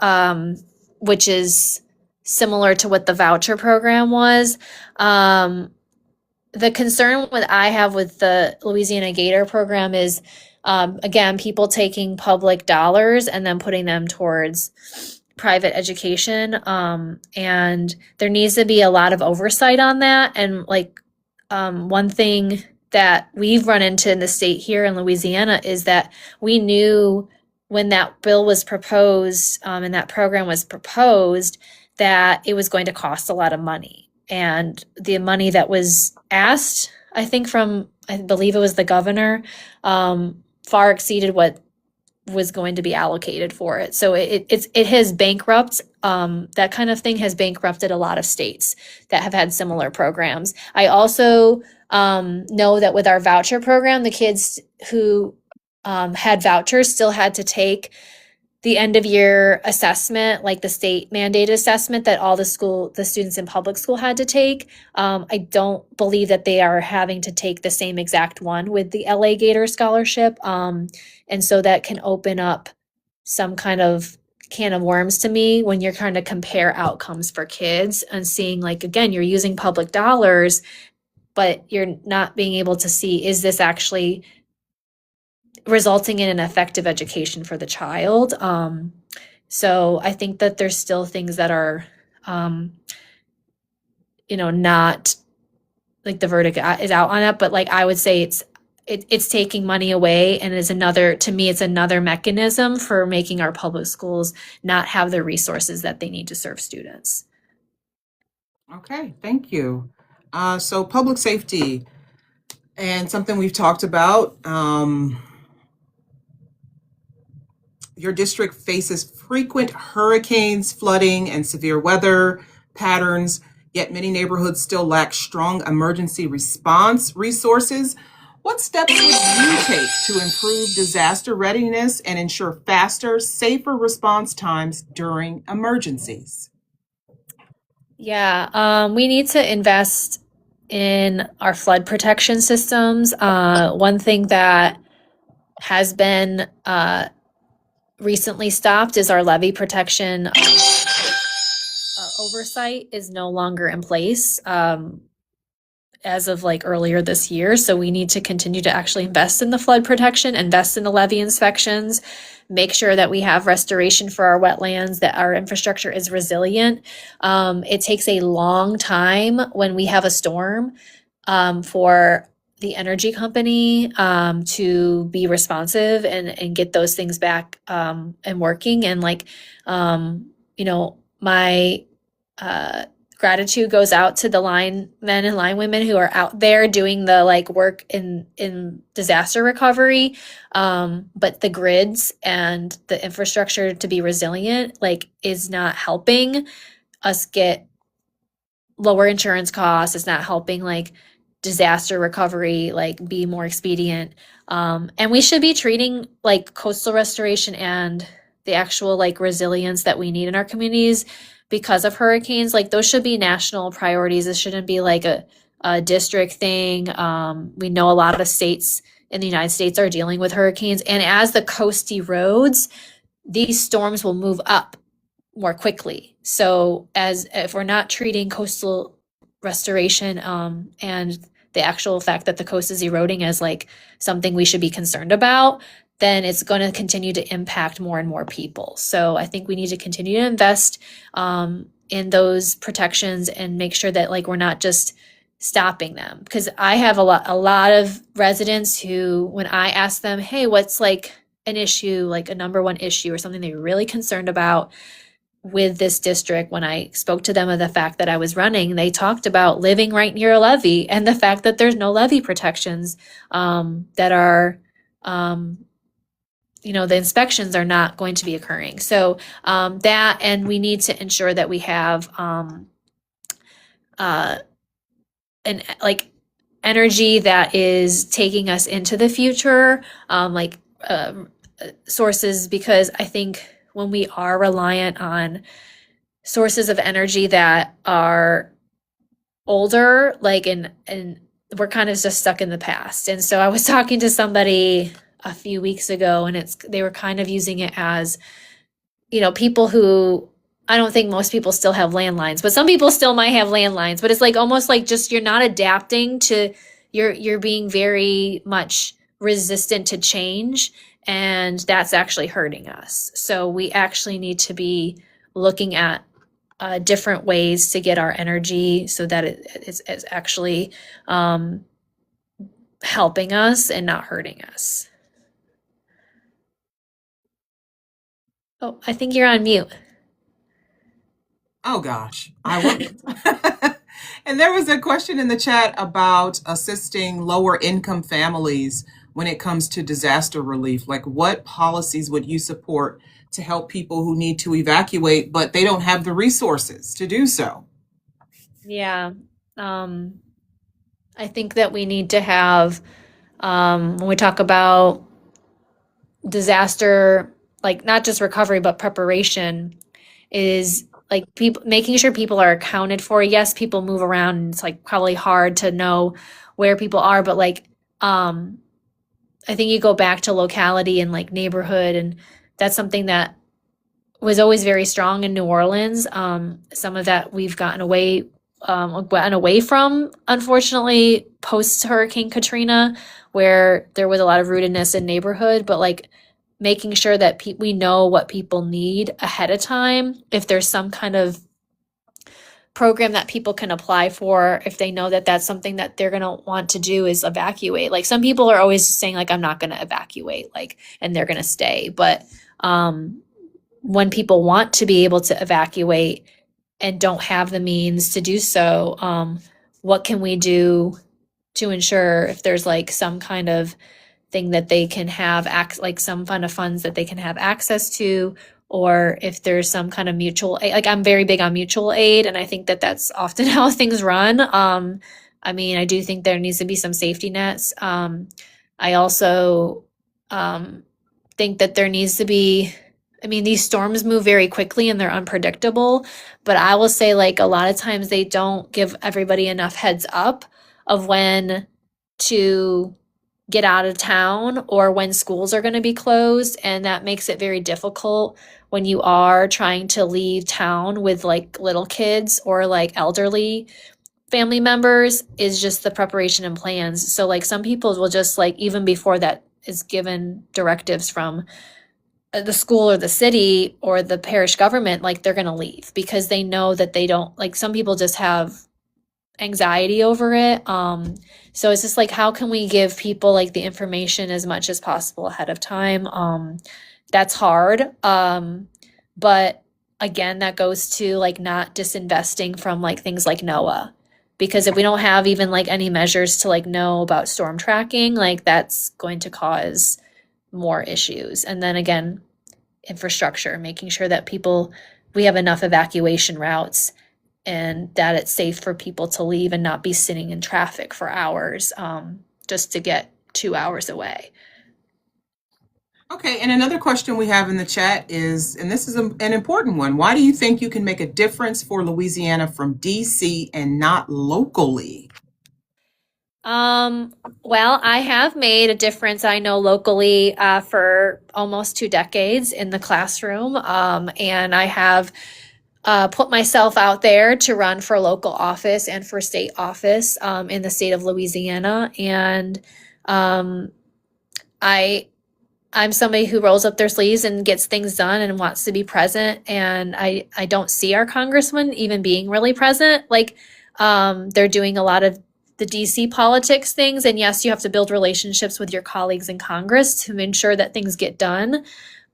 which is similar to what the voucher program was. The concern what I have with the Louisiana Gator program is, again, people taking public dollars and then putting them towards private education. And there needs to be a lot of oversight on that. And like one thing that we've run into in the state here in Louisiana is that we knew when that bill was proposed and that program was proposed that it was going to cost a lot of money. And the money that was asked, I think from, I believe it was the governor, far exceeded what was going to be allocated for it. So it has that kind of thing has bankrupted a lot of states that have had similar programs. I also know that with our voucher program, the kids who had vouchers still had to take the end of year assessment, like the state mandated assessment that all the students in public school had to take. I don't believe that they are having to take the same exact one with the LA Gator scholarship. And so that can open up some kind of can of worms to me when you're trying to compare outcomes for kids and seeing, like, again, you're using public dollars, but you're not being able to see, is this actually resulting in an effective education for the child? So I think that there's still things that are, not like the verdict is out on it, but like I would say it's taking money away, and to me, it's another mechanism for making our public schools not have the resources that they need to serve students. Okay, thank you. So public safety, and something we've talked about, your district faces frequent hurricanes, flooding, and severe weather patterns, yet many neighborhoods still lack strong emergency response resources. What steps would you take to improve disaster readiness and ensure faster, safer response times during emergencies? Yeah, we need to invest in our flood protection systems. One thing that has been recently stopped is our levee protection oversight is no longer in place as of like earlier this year. So we need to continue to actually invest in the flood protection, invest in the levee inspections, make sure that we have restoration for our wetlands, that our infrastructure is resilient. It takes a long time when we have a storm for the energy company to be responsive and get those things back and working. And like, my gratitude goes out to the linemen and line women who are out there doing the like work in disaster recovery. But the grids and the infrastructure to be resilient, like, is not helping us get lower insurance costs. It's not helping like disaster recovery, like, be more expedient. And we should be treating like coastal restoration and the actual like resilience that we need in our communities because of hurricanes, like those should be national priorities. This shouldn't be like a district thing. We know a lot of states in the United States are dealing with hurricanes, and as the coast erodes, these storms will move up more quickly. So as if we're not treating coastal restoration and the actual fact that the coast is eroding as like something we should be concerned about, then it's going to continue to impact more and more people. So I think we need to continue to invest in those protections and make sure that like we're not just stopping them. Because I have a lot of residents who, when I ask them, hey, what's like an issue, like a number one issue or something they're really concerned about with this district, when I spoke to them of the fact that I was running, they talked about living right near a levee and the fact that there's no levee protections that are the inspections are not going to be occurring. So that, and we need to ensure that we have an like energy that is taking us into the future, sources, because I think when we are reliant on sources of energy that are older, like and we're kind of just stuck in the past. And so I was talking to somebody a few weeks ago, and they were kind of using it as, people who, I don't think most people still have landlines, but some people still might have landlines, but it's like almost like just you're not adapting to, you're being very much resistant to change, and that's actually hurting us. So we actually need to be looking at different ways to get our energy so that it's actually helping us and not hurting us. Oh, I think you're on mute. Oh gosh, I wasn't. And there was a question in the chat about assisting lower income families when it comes to disaster relief. Like, what policies would you support to help people who need to evacuate, but they don't have the resources to do so? Yeah. I think that we need to have, when we talk about disaster, like not just recovery, but preparation, is like people making sure people are accounted for. Yes, people move around and it's like probably hard to know where people are, but like I think you go back to locality and like neighborhood, and that's something that was always very strong in New Orleans. Some of that we've gotten away from, unfortunately, post Hurricane Katrina, where there was a lot of rootedness in neighborhood, but like making sure that we know what people need ahead of time. If there's some kind of program that people can apply for, if they know that that's something that they're going to want to do, is evacuate. Like some people are always saying like, I'm not going to evacuate, like, and they're going to stay. But when people want to be able to evacuate and don't have the means to do so, what can we do to ensure if there's like some kind of thing that they can have like some kind of funds that they can have access to, or if there's some kind of mutual aid. Like I'm very big on mutual aid, and I think that that's often how things run. I mean, I do think there needs to be some safety nets. I also think that there needs to be, I mean, these storms move very quickly and they're unpredictable, but I will say like a lot of times they don't give everybody enough heads up of when to get out of town or when schools are going to be closed. And that makes it very difficult when you are trying to leave town with like little kids or like elderly family members, is just the preparation and plans. So like some people will just like, even before that is given directives from the school or the city or the parish government, like they're going to leave because they know that they don't, like some people just have anxiety over it. So it's just like, how can we give people like the information as much as possible ahead of time? That's hard. But again, that goes to like not disinvesting from like things like NOAA, because if we don't have even like any measures to like know about storm tracking, like that's going to cause more issues. And then again, infrastructure, making sure that we have enough evacuation routes and that it's safe for people to leave and not be sitting in traffic for hours just to get 2 hours away. Okay, and another question we have in the chat is, and this is an important one, why do you think you can make a difference for Louisiana from DC and not locally? Well, I have made a difference, I know, locally for almost 2 decades in the classroom. And I have put myself out there to run for local office and for state office in the state of Louisiana. And I'm somebody who rolls up their sleeves and gets things done and wants to be present. And I don't see our congressman even being really present. Like, they're doing a lot of the DC politics things. And yes, you have to build relationships with your colleagues in Congress to ensure that things get done.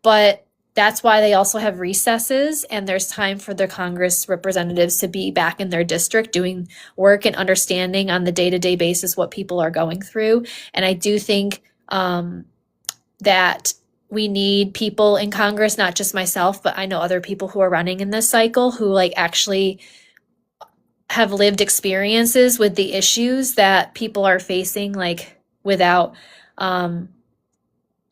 But that's why they also have recesses, and there's time for the Congress representatives to be back in their district doing work and understanding on the day-to-day basis what people are going through. And I do think that we need people in Congress, not just myself, but I know other people who are running in this cycle who like actually have lived experiences with the issues that people are facing, like without,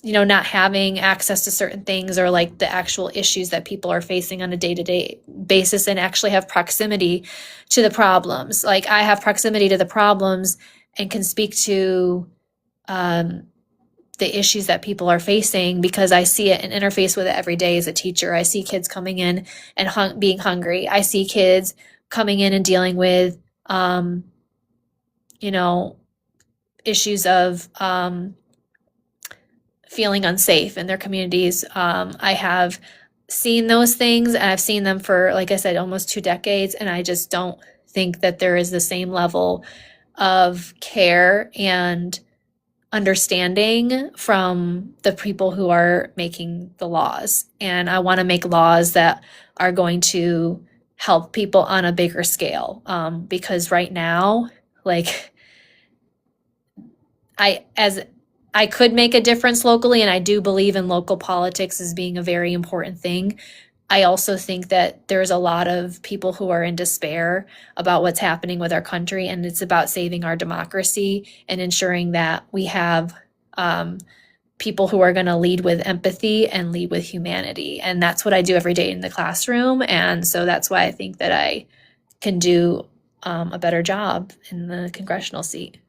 not having access to certain things, or like the actual issues that people are facing on a day-to-day basis, and actually have proximity to the problems. Like, I have proximity to the problems and can speak to, the issues that people are facing because I see it and interface with it every day as a teacher. I see kids coming in and being hungry. I see kids coming in and dealing with, issues of feeling unsafe in their communities. I have seen those things, and I've seen them for, like I said, almost 2 decades. And I just don't think that there is the same level of care and understanding from the people who are making the laws. And I want to make laws that are going to help people on a bigger scale. Because right now, like, I could make a difference locally, and I do believe in local politics as being a very important thing. I also think that there's a lot of people who are in despair about what's happening with our country, and it's about saving our democracy and ensuring that we have people who are going to lead with empathy and lead with humanity. And that's what I do every day in the classroom. And so that's why I think that I can do a better job in the congressional seat.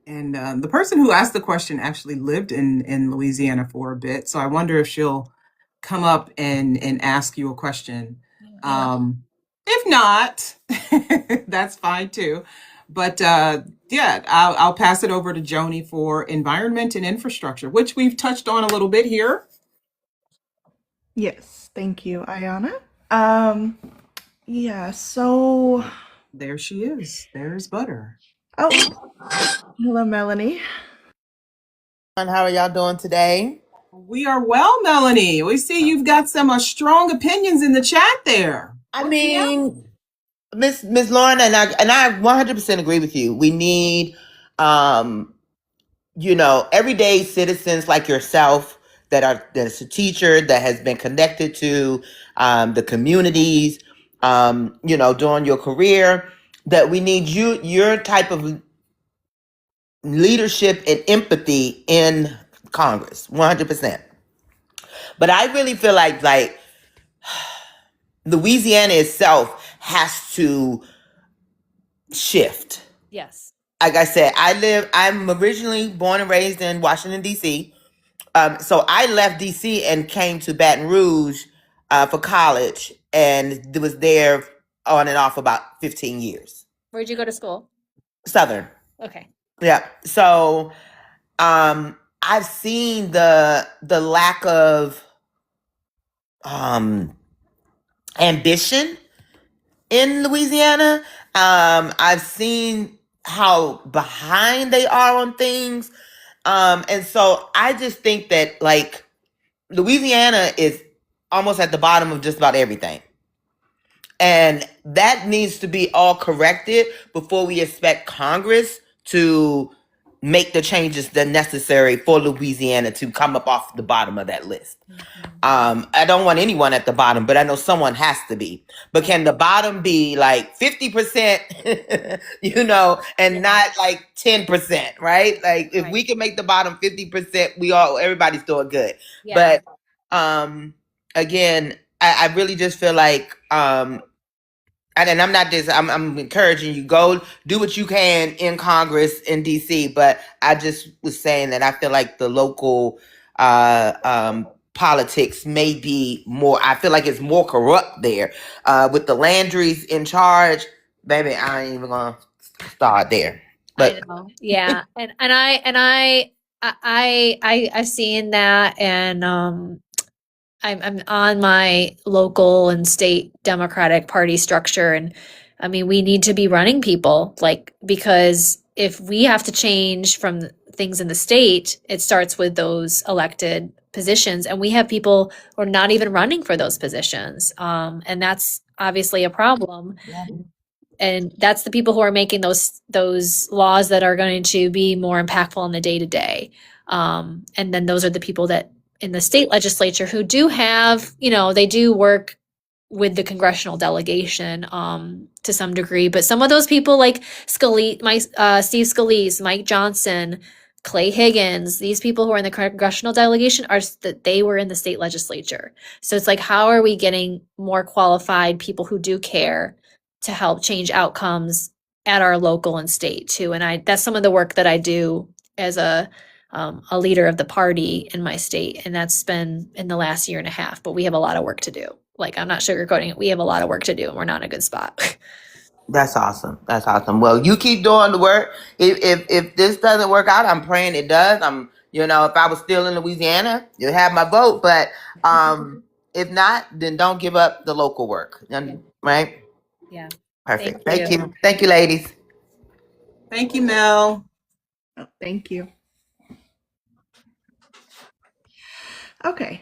And the person who asked the question actually lived in Louisiana for a bit. So I wonder if she'll come up and ask you a question. If not, that's fine too. But I'll pass it over to Joni for environment and infrastructure, which we've touched on a little bit here. Yes, thank you, Ayana. So there she is. There's Butter. Oh, hello, Melanie. How are y'all doing today? We are well, Melanie. We see you've got some strong opinions in the chat there. I mean, Miss Lauren and I 100% agree with you. We need, everyday citizens like yourself that's a teacher that has been connected to the communities, during your career. That we need your type of leadership and empathy in Congress, 100%. But I really feel like Louisiana itself has to shift. Yes. Like I said, I'm originally born and raised in Washington, D.C. So I left D.C. and came to Baton Rouge for college, and was there on and off about 15 years. Where'd you go to school? Southern. Okay. Yeah. So I've seen the lack of ambition in Louisiana. I've seen how behind they are on things. And so I just think that like Louisiana is almost at the bottom of just about everything. And that needs to be all corrected before we expect Congress to make the changes that are necessary for Louisiana to come up off the bottom of that list. I don't want anyone at the bottom, but I know someone has to be. But can the bottom be like 50%, you know, and not like 10%, right? Like if we can make the bottom 50%, everybody's doing good. Yeah. But again, I really just feel like and I'm encouraging you, go do what you can in Congress in DC, but I just was saying that I feel like the local politics may be more, I feel like it's more corrupt there. With the Landrys in charge, baby, I ain't even gonna start there. But I know. Yeah. I've seen that, and I'm on my local and state Democratic Party structure, and I mean, we need to be running people, like, because if we have to change from things in the state, it starts with those elected positions, and we have people who are not even running for those positions, and that's obviously a problem. And that's the people who are making those laws that are going to be more impactful in the day to day. And then those are the people that in the state legislature who do have, you know, they do work with the congressional delegation to some degree. But some of those people like Steve Scalise, Mike Johnson, Clay Higgins, these people who are in the congressional delegation that they were in the state legislature. So it's like, how are we getting more qualified people who do care to help change outcomes at our local and state too? And that's some of the work that I do as a leader of the party in my state, and that's been in the last year and a half. But we have a lot of work to do. Like, I'm not sugarcoating it. We have a lot of work to do, and we're not in a good spot. that's awesome. That's awesome. Well, you keep doing the work. If this doesn't work out, I'm praying it does. You know, if I was still in Louisiana, you'd have my vote. But if not, then don't give up the local work. Right? Yeah. Perfect. Thank you. Thank you, ladies. Thank you, Mel. Oh, thank you. Okay.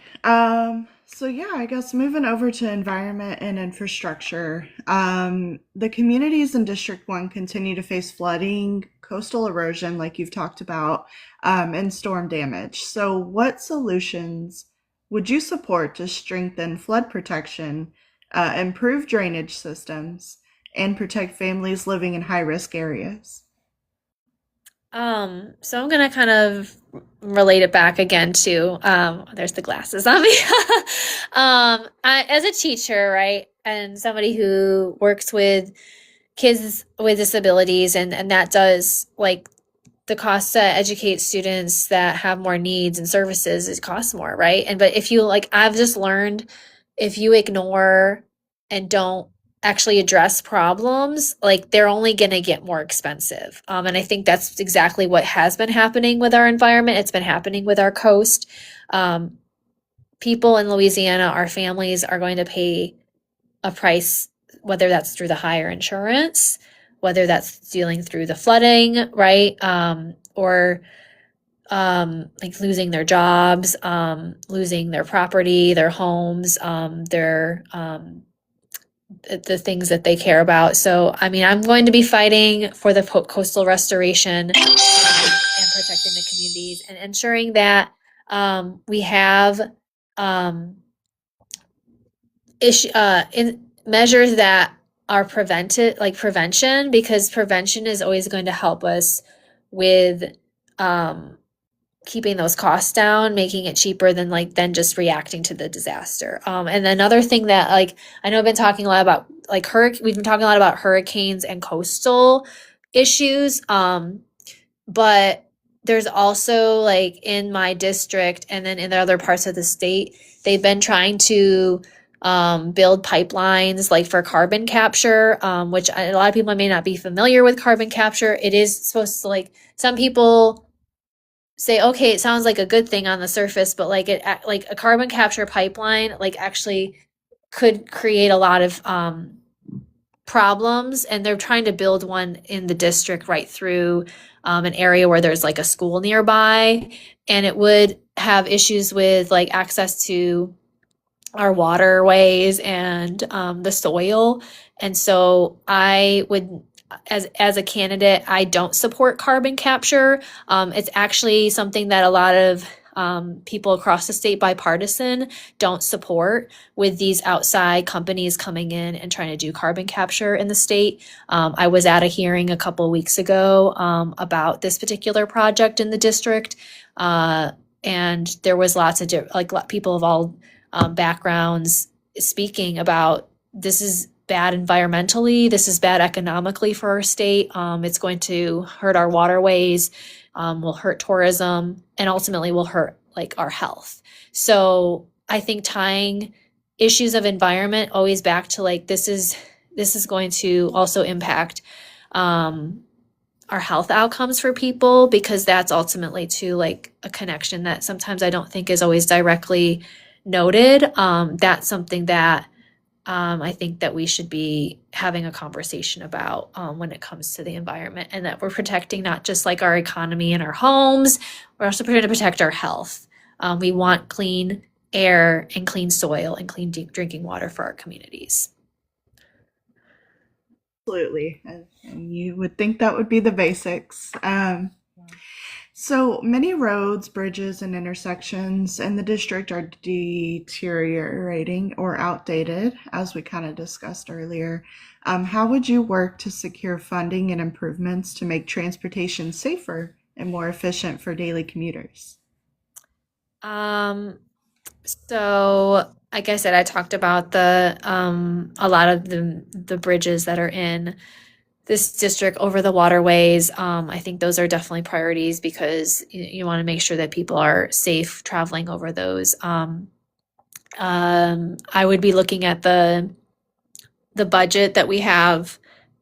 So yeah, I guess moving over to environment and infrastructure. The communities in District 1 continue to face flooding, coastal erosion, like you've talked about, and storm damage. So what solutions would you support to strengthen flood protection, improve drainage systems, and protect families living in high-risk areas? So I'm gonna kind of relate it back again to there's the glasses on me. As a teacher, right, and somebody who works with kids with disabilities, and that does, like, the cost to educate students that have more needs and services, it costs more, right? But if you, like, I've just learned, if you ignore and don't actually address problems, like, they're only going to get more expensive. And I think that's exactly what has been happening with our environment. It's been happening with our coast. People in Louisiana, our families, are going to pay a price, whether that's through the higher insurance, whether that's dealing through the flooding, right? Or like losing their jobs, losing their property, their homes, the things that they care about. So, I mean, I'm going to be fighting for the coastal restoration and protecting the communities and ensuring that we have measures that are prevention, because prevention is always going to help us with keeping those costs down, making it cheaper than just reacting to the disaster. And another thing that, like, I know I've been talking a lot about, like, we've been talking a lot about hurricanes and coastal issues. But there's also, like, in my district and then in the other parts of the state, they've been trying to build pipelines, like, for carbon capture, which a lot of people may not be familiar with carbon capture. It is supposed to, like, some people say, okay, it sounds like a good thing on the surface, but like a carbon capture pipeline, like, actually could create a lot of problems. And they're trying to build one in the district right through an area where there's, like, a school nearby, and it would have issues with, like, access to our waterways and the soil. And so I would as a candidate, I don't support carbon capture. It's actually something that a lot of people across the state, bipartisan, don't support, with these outside companies coming in and trying to do carbon capture in the state. I was at a hearing a couple of weeks ago about this particular project in the district, and there was lots of people of all backgrounds speaking about, this is bad environmentally, this is bad economically for our state. It's going to hurt our waterways, will hurt tourism, and ultimately will hurt like our health. So I think tying issues of environment always back to like, this is going to also impact our health outcomes for people, because that's ultimately to like a connection that sometimes I don't think is always directly noted. That's something that I think that we should be having a conversation about when it comes to the environment, and that we're protecting not just like our economy and our homes, we're also trying to protect our health. We want clean air and clean soil and clean drinking water for our communities. Absolutely. And you would think that would be the basics. So many roads, bridges, and intersections in the district are deteriorating or outdated, as we kind of discussed earlier. How would you work to secure funding and improvements to make transportation safer and more efficient for daily commuters? So like I said, I talked about a lot of the bridges that are in this district over the waterways. I think those are definitely priorities, because you want to make sure that people are safe traveling over those. I would be looking at the budget that we have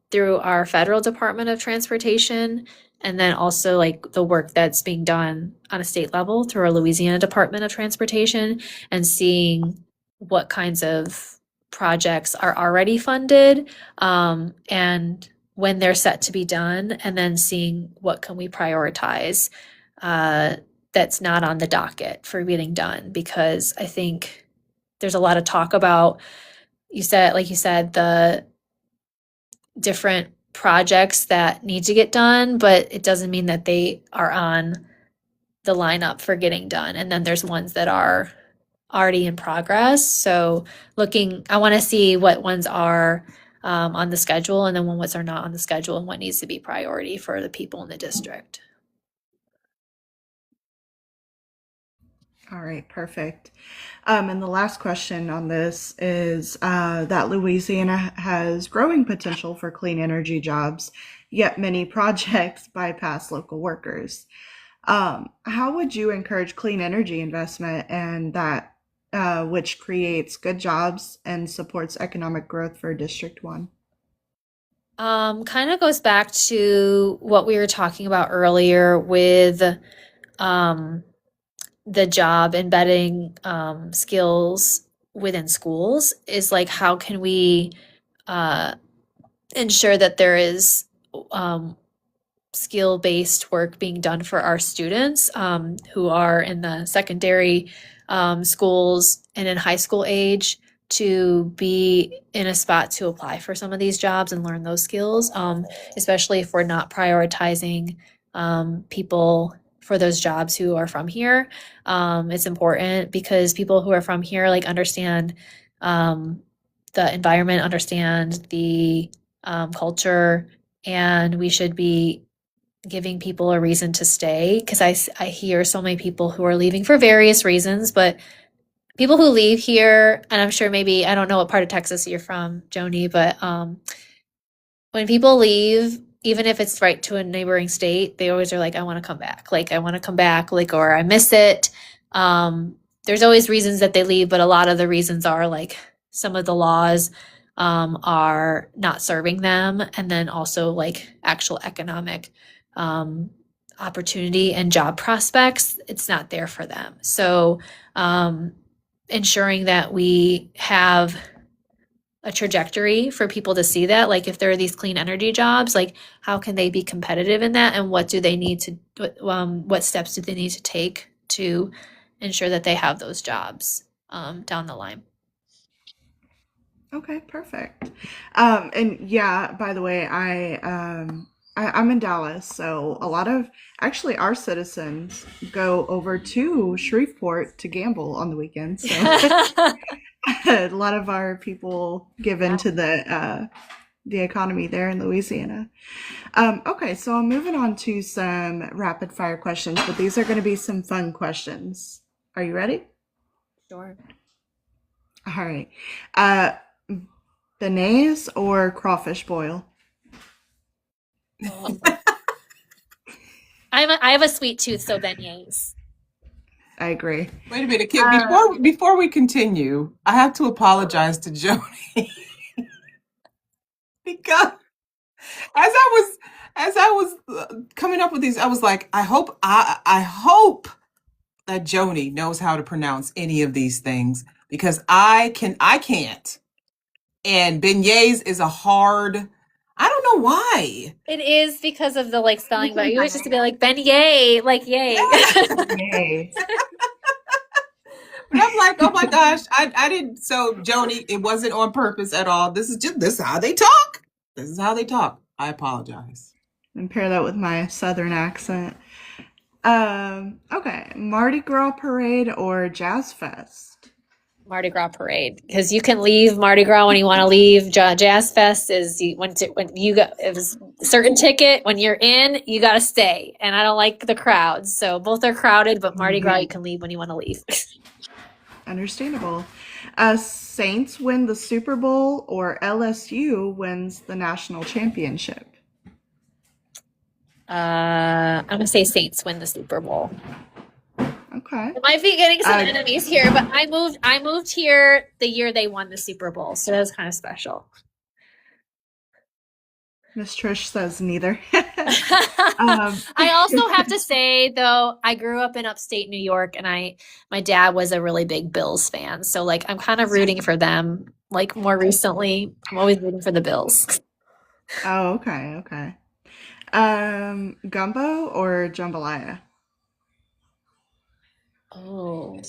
through our federal Department of Transportation, and then also like the work that's being done on a state level through our Louisiana Department of Transportation, and seeing what kinds of projects are already funded, and when they're set to be done, and then seeing what can we prioritize that's not on the docket for getting done. Because I think there's a lot of talk about, like you said, the different projects that need to get done, but it doesn't mean that they are on the lineup for getting done. And then there's ones that are already in progress. So I want to see what ones are on the schedule, and then what are not on the schedule, and what needs to be priority for the people in the district. All right, perfect. And the last question on this is that Louisiana has growing potential for clean energy jobs, yet many projects bypass local workers. How would you encourage clean energy investment, and that which creates good jobs and supports economic growth for District 1? Kind of goes back to what we were talking about earlier with the job embedding skills within schools, is like, how can we ensure that there is skill-based work being done for our students who are in the secondary schools and in high school age, to be in a spot to apply for some of these jobs and learn those skills, especially if we're not prioritizing people for those jobs who are from here. It's important, because people who are from here like understand the environment, understand the culture, and we should be giving people a reason to stay. Because I hear so many people who are leaving for various reasons, but people who leave here, and I'm sure maybe, I don't know what part of Texas you're from, Joni, but when people leave, even if it's right to a neighboring state, they always are like, I want to come back. Like, I want to come back, like, or I miss it. There's always reasons that they leave, but a lot of the reasons are like, some of the laws are not serving them. And then also like actual economic opportunity and job prospects, it's not there for them. So ensuring that we have a trajectory for people to see that, like if there are these clean energy jobs, like how can they be competitive in that, and what do they need to, what steps do they need to take to ensure that they have those jobs down the line. Okay, perfect. And yeah, by the way, I'm in Dallas, so a lot of actually our citizens go over to Shreveport to gamble on the weekends. So a lot of our people give into the economy there in Louisiana. Okay, so I'm moving on to some rapid fire questions, but these are going to be some fun questions. Are you ready? Sure. All right. Uh, Beignets or crawfish boil? I have a sweet tooth, so beignets. I agree. Wait a minute, Kid. Before we continue, I have to apologize to Joni because as I was coming up with these, I was like, I hope that Joni knows how to pronounce any of these things because I can't. And beignets is a hard. I don't know why. It is because of the like spelling, but you always just to be like beignet, like yay. Yay. But I'm like, oh my gosh, I didn't. So Joni, it wasn't on purpose at all. This is how they talk. This is how they talk. I apologize. And pair that with my southern accent. Okay, Mardi Gras parade or Jazz Fest? Mardi Gras parade, because you can leave Mardi Gras when you want to leave. Jazz Fest is when you go, it was a certain ticket. When you're in, you got to stay, and I don't like the crowds. So both are crowded, but Mardi Gras you can leave when you want to leave. Understandable. Saints win the Super Bowl or LSU wins the national championship? I'm gonna say Saints win the Super Bowl. Okay. I might be getting some enemies here, but I moved here the year they won the Super Bowl, so that was kind of special. Miss Trish says neither. I also have to say though, I grew up in upstate New York and my dad was a really big Bills fan. So like I'm kind of rooting for them. Like more recently, I'm always rooting for the Bills. Oh, okay, okay. Gumbo or jambalaya? Oh.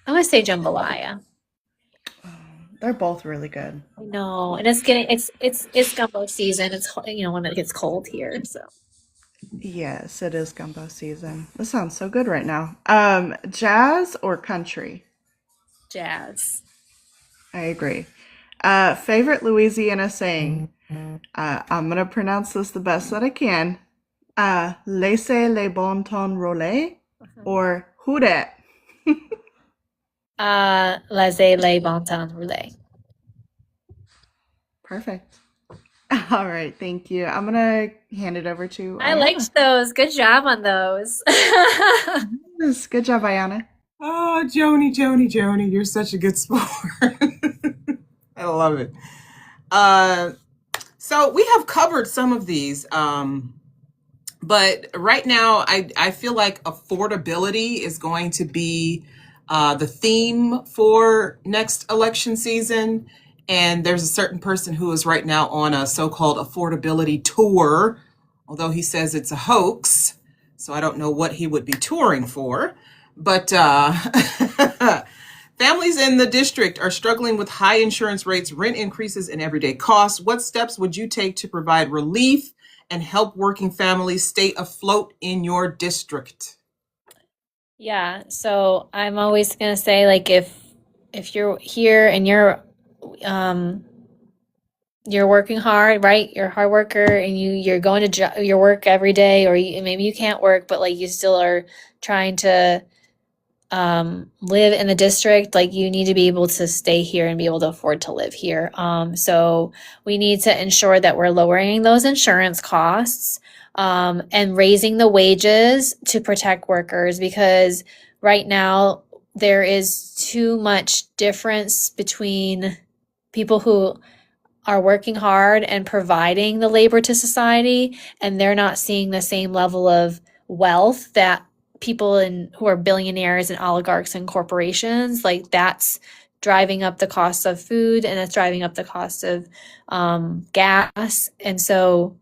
I'm gonna say jambalaya. They're both really good. I know, and it's gumbo season. It's when it gets cold here, so. Yes, it is gumbo season. This sounds so good right now. Jazz or country? Jazz. I agree. Favorite Louisiana saying? I'm gonna pronounce this the best that I can. Laissez les bon temps rouler or who dat? Laissez les bon temps rouler. Perfect. All right, thank you. I'm gonna hand it over to I Ayana. liked those. Good job on those. Yes, good job, Ayana. Oh, Joni, you're such a good sport. I love it. So we have covered some of these, but right now I feel like affordability is going to be the theme for next election season. And there's a certain person who is right now on a so-called affordability tour, although he says it's a hoax. So I don't know what he would be touring for. But families in the district are struggling with high insurance rates, rent increases, and everyday costs. What steps would you take to provide relief and help working families stay afloat in your district? Yeah, so I'm always gonna say like if you're here and you're working hard, right? You're a hard worker and you're going to your work every day, or maybe you can't work, but like you still are trying to live in the district. Like you need to be able to stay here and be able to afford to live here. So we need to ensure that we're lowering those insurance costs and raising the wages to protect workers, because right now there is too much difference between people who are working hard and providing the labor to society, and they're not seeing the same level of wealth that people who are billionaires and oligarchs and corporations, like that's driving up the cost of food and it's driving up the cost of gas. And so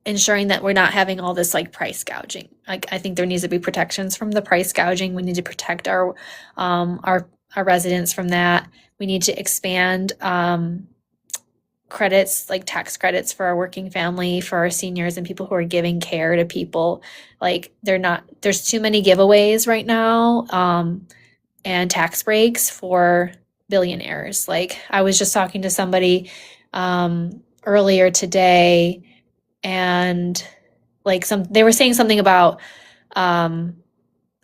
ensuring that we're not having all this like price gouging. Like I think there needs to be protections from the price gouging. We need to protect our our residents from that. We need to expand credits, like tax credits for our working family, for our seniors and people who are giving care to people. Like there's too many giveaways right now, and tax breaks for billionaires. Like I was just talking to somebody earlier today, and like they were saying something about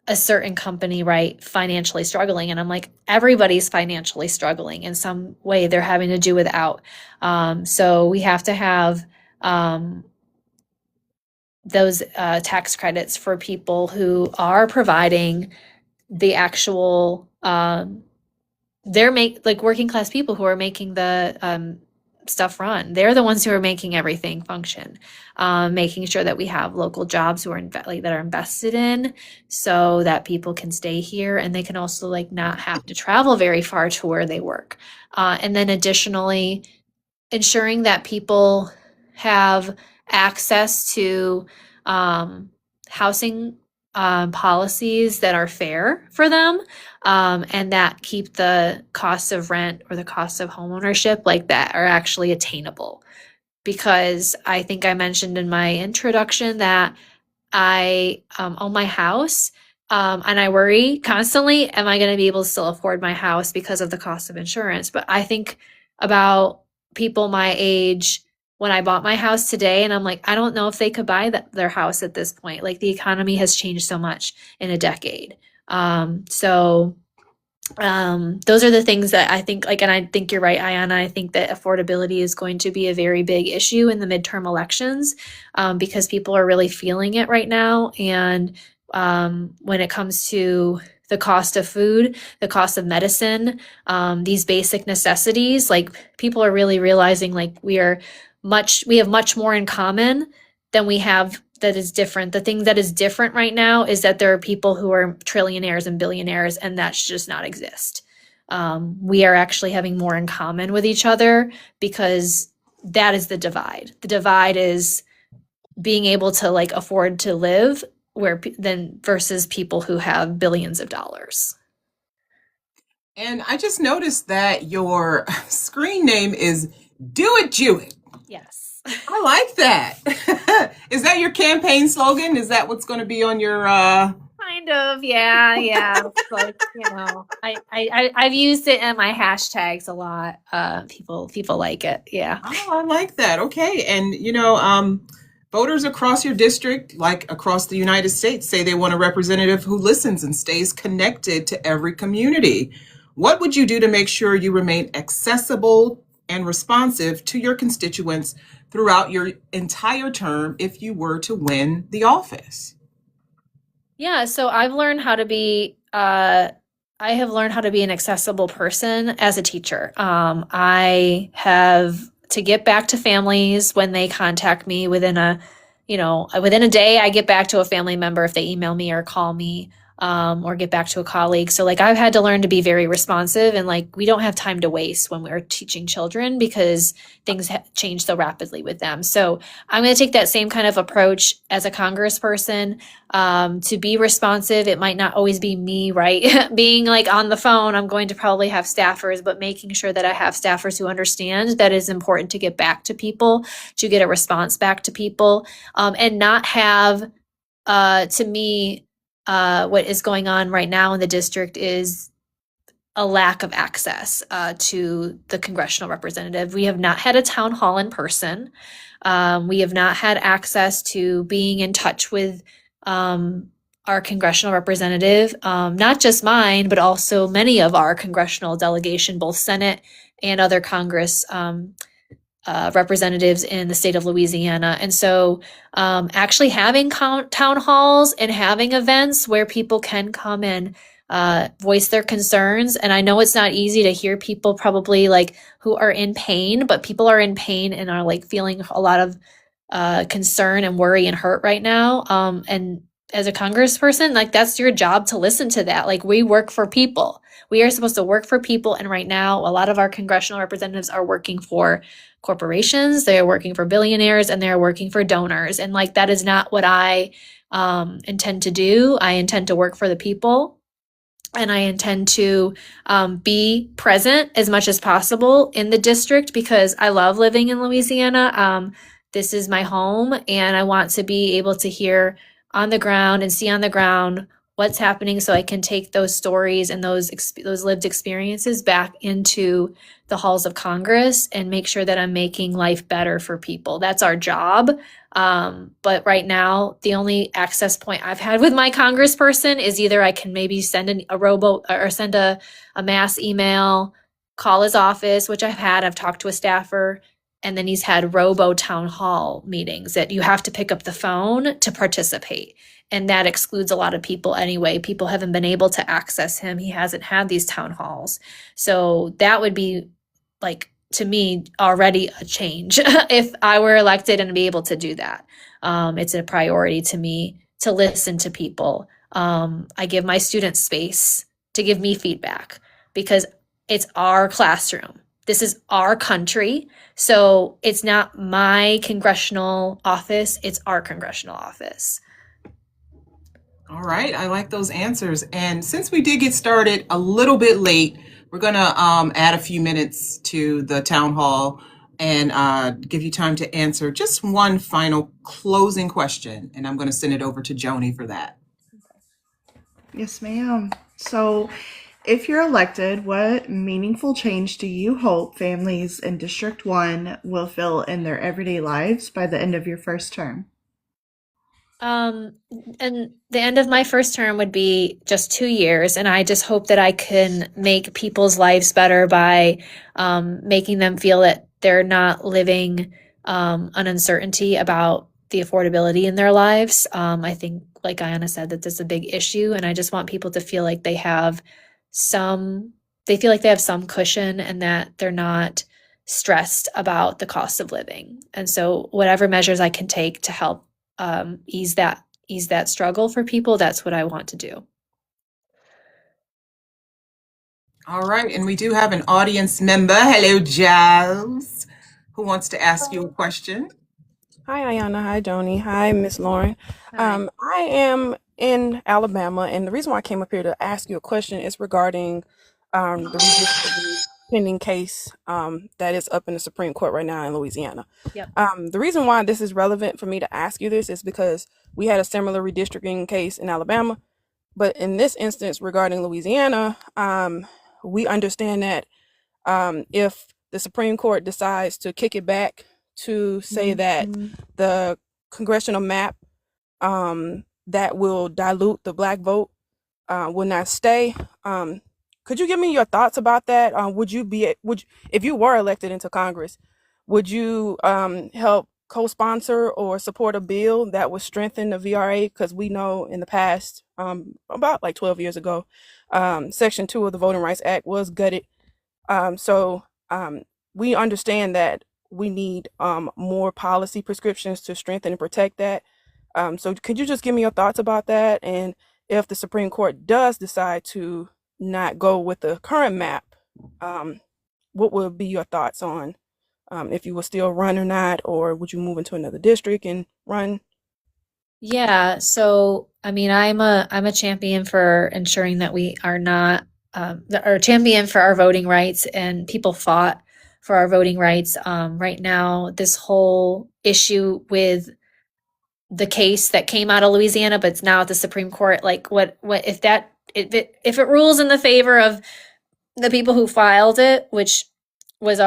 a certain company, right, financially struggling. And I'm like, everybody's financially struggling in some way. They're having to do without. So we have to have those tax credits for people who are providing the actual, like working class people who are making the stuff run. They're the ones who are making everything function, making sure that we have local jobs who are that are invested in, so that people can stay here and they can also like not have to travel very far to where they work. And then additionally, ensuring that people have access to housing policies that are fair for them, and that keep the cost of rent or the cost of homeownership like that are actually attainable. Because I think I mentioned in my introduction that I own my house, and I worry constantly, am I going to be able to still afford my house because of the cost of insurance? But I think about people my age when I bought my house today, and I'm like, I don't know if they could buy their house at this point. Like the economy has changed so much in a decade. So those are the things that I think, like, and I think you're right, Ayana. I think that affordability is going to be a very big issue in the midterm elections, because people are really feeling it right now. And when it comes to the cost of food, the cost of medicine, these basic necessities, like people are really realizing like we have much more in common than we have that is different. The thing that is different right now is that there are people who are trillionaires and billionaires, and that should just not exist. We are actually having more in common with each other, because that is the divide. The divide is being able to like afford to live versus people who have billions of dollars. And I just noticed that your screen name is Do It Jewett. Yes. I like that. Is that your campaign slogan? Is that what's going to be on your Kind of, yeah. It's like, I've used it in my hashtags a lot. People like it. Yeah. Oh, I like that. Okay. And voters across your district, like across the United States, say they want a representative who listens and stays connected to every community. What would you do to make sure you remain accessible and responsive to your constituents throughout your entire term if you were to win the office? Yeah, so I've learned how to be I have learned how to be an accessible person as a teacher. I have to get back to families when they contact me within a day. I get back to a family member if they email me or call me, or get back to a colleague. So like I've had to learn to be very responsive, and like we don't have time to waste when we're teaching children because things change so rapidly with them. So I'm going to take that same kind of approach as a congressperson, to be responsive. It might not always be me, right? Being like on the phone, I'm going to probably have staffers, but making sure that I have staffers who understand that it's important to get back to people, to get a response back to people, and not have, to me, what is going on right now in the district is a lack of access to the congressional representative. We have not had a town hall in person. We have not had access to being in touch with our congressional representative, not just mine, but also many of our congressional delegation, both Senate and other Congress representatives in the state of Louisiana. And so actually having town halls and having events where people can come and voice their concerns. And I know it's not easy to hear people probably like who are in pain, but people are in pain and are like feeling a lot of concern and worry and hurt right now. And as a congressperson, like that's your job to listen to that. Like we work for people. We are supposed to work for people. And right now, a lot of our congressional representatives are working for corporations, they are working for billionaires, and they're working for donors. And like that is not what I intend to do. I intend to work for the people. and I intend to be present as much as possible in the district because I love living in Louisiana. This is my home, and I want to be able to hear on the ground and see on the ground what's happening, so I can take those stories and those lived experiences back into the halls of Congress and make sure that I'm making life better for people. That's our job. But right now, the only access point I've had with my congressperson is either I can maybe send a mass email, call his office, which I've talked to a staffer, and then he's had robo town hall meetings that you have to pick up the phone to participate. And that excludes a lot of people anyway. People haven't been able to access him. He hasn't had these town halls. So that would be, like, to me, already a change if I were elected and be able to do that. It's a priority to me to listen to people. I give my students space to give me feedback because it's our classroom. This is our country. So it's not my congressional office, it's our congressional office. All right, I like those answers. And since we did get started a little bit late, we're going to add a few minutes to the town hall and give you time to answer just one final closing question. And I'm going to send it over to Joni for that. Yes, ma'am. So, if you're elected, what meaningful change do you hope families in District 1 will feel in their everyday lives by the end of your first term? And the end of my first term would be just 2 years, and I just hope that I can make people's lives better by making them feel that they're not living an uncertainty about the affordability in their lives. I think, like Ayana said, that this is a big issue, and I just want people to feel like they have some cushion and that they're not stressed about the cost of living. And so whatever measures I can take to help ease that struggle for people, that's what I want to do. All right, and we do have an audience member. Hello, Giles, who wants to ask you a question. Hi, Ayana. Hi, Joni. Hi, Miss Lauren. Hi. I am in Alabama, and the reason why I came up here to ask you a question is regarding the redistricting pending case that is up in the Supreme Court right now in Louisiana. Yep. The reason why this is relevant for me to ask you this is because we had a similar redistricting case in Alabama, but in this instance regarding Louisiana, we understand that if the Supreme Court decides to kick it back to say that the congressional map that will dilute the Black vote will not stay. Could you give me your thoughts about that? If you were elected into Congress, would you help co-sponsor or support a bill that would strengthen the VRA? Because we know in the past, about like 12 years ago, Section 2 of the Voting Rights Act was gutted. So we understand that we need more policy prescriptions to strengthen and protect that. So could you just give me your thoughts about that? And if the Supreme Court does decide to not go with the current map, what would be your thoughts on if you will still run or not, or would you move into another district and run? Yeah, so I mean, I'm a champion for ensuring that we are not or champion for our voting rights, and people fought for our voting rights. Right now, this whole issue with the case that came out of Louisiana, but it's now at the Supreme Court. Like, what if it rules in the favor of the people who filed it, which was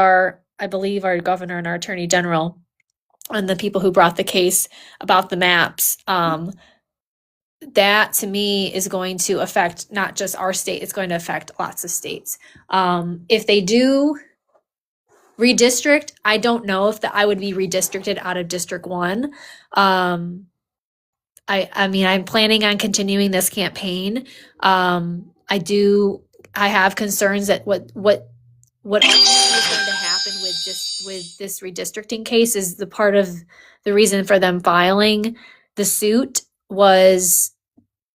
I believe our governor and our attorney general, and the people who brought the case about the maps, that to me is going to affect not just our state, it's going to affect lots of states. If they do redistrict, I don't know if I would be redistricted out of District 1. I mean, I'm planning on continuing this campaign. I have concerns that what ultimately is going to happen with this redistricting case is the part of the reason for them filing the suit was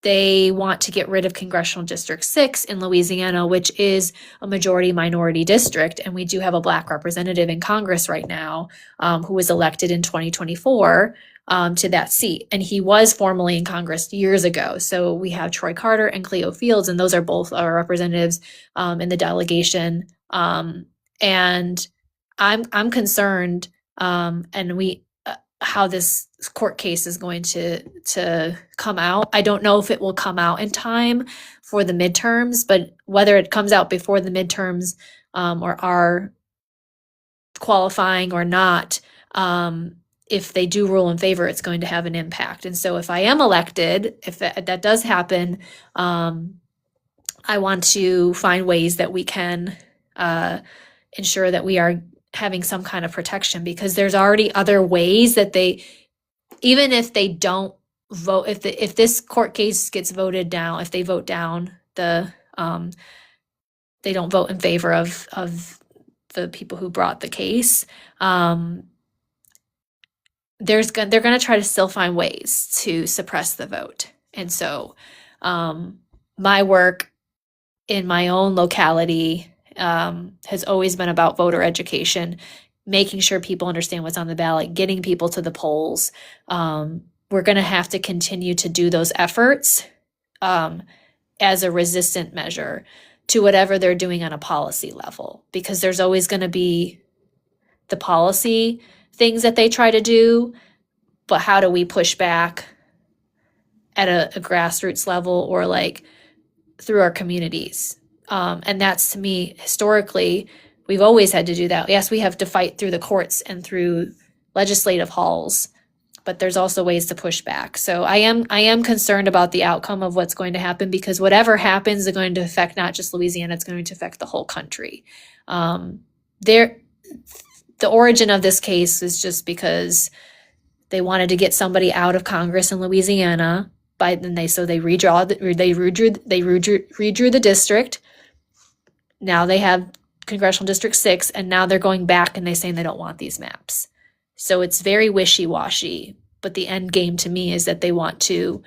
they want to get rid of Congressional District 6 in Louisiana, which is a majority minority district. And we do have a Black representative in Congress right now who was elected in 2024 to that seat. And he was formerly in Congress years ago. So we have Troy Carter and Cleo Fields, and those are both our representatives in the delegation. And I'm concerned, and how this court case is going to come out. I don't know if it will come out in time for the midterms, but whether it comes out before the midterms or are qualifying or not, if they do rule in favor, it's going to have an impact. And so if I am elected, if that does happen, I want to find ways that we can ensure that we are having some kind of protection, because there's already other ways that even if they don't vote, if this court case gets voted down, if they vote down they don't vote in favor of the people who brought the case, they're going to try to still find ways to suppress the vote. And so my work in my own locality has always been about voter education, making sure people understand what's on the ballot, getting people to the polls. We're going to have to continue to do those efforts as a resistant measure to whatever they're doing on a policy level, because there's always going to be the policy things that they try to do, but how do we push back at a grassroots level or like through our communities? And that's, to me, historically, we've always had to do that. Yes, we have to fight through the courts and through legislative halls, but there's also ways to push back. So I am concerned about the outcome of what's going to happen, because whatever happens is going to affect not just Louisiana, it's going to affect the whole country. The origin of this case is just because they wanted to get somebody out of Congress in Louisiana. They redrew the district. Now they have Congressional District 6, and now they're going back and they're saying they don't want these maps. So it's very wishy-washy, but the end game to me is that they want to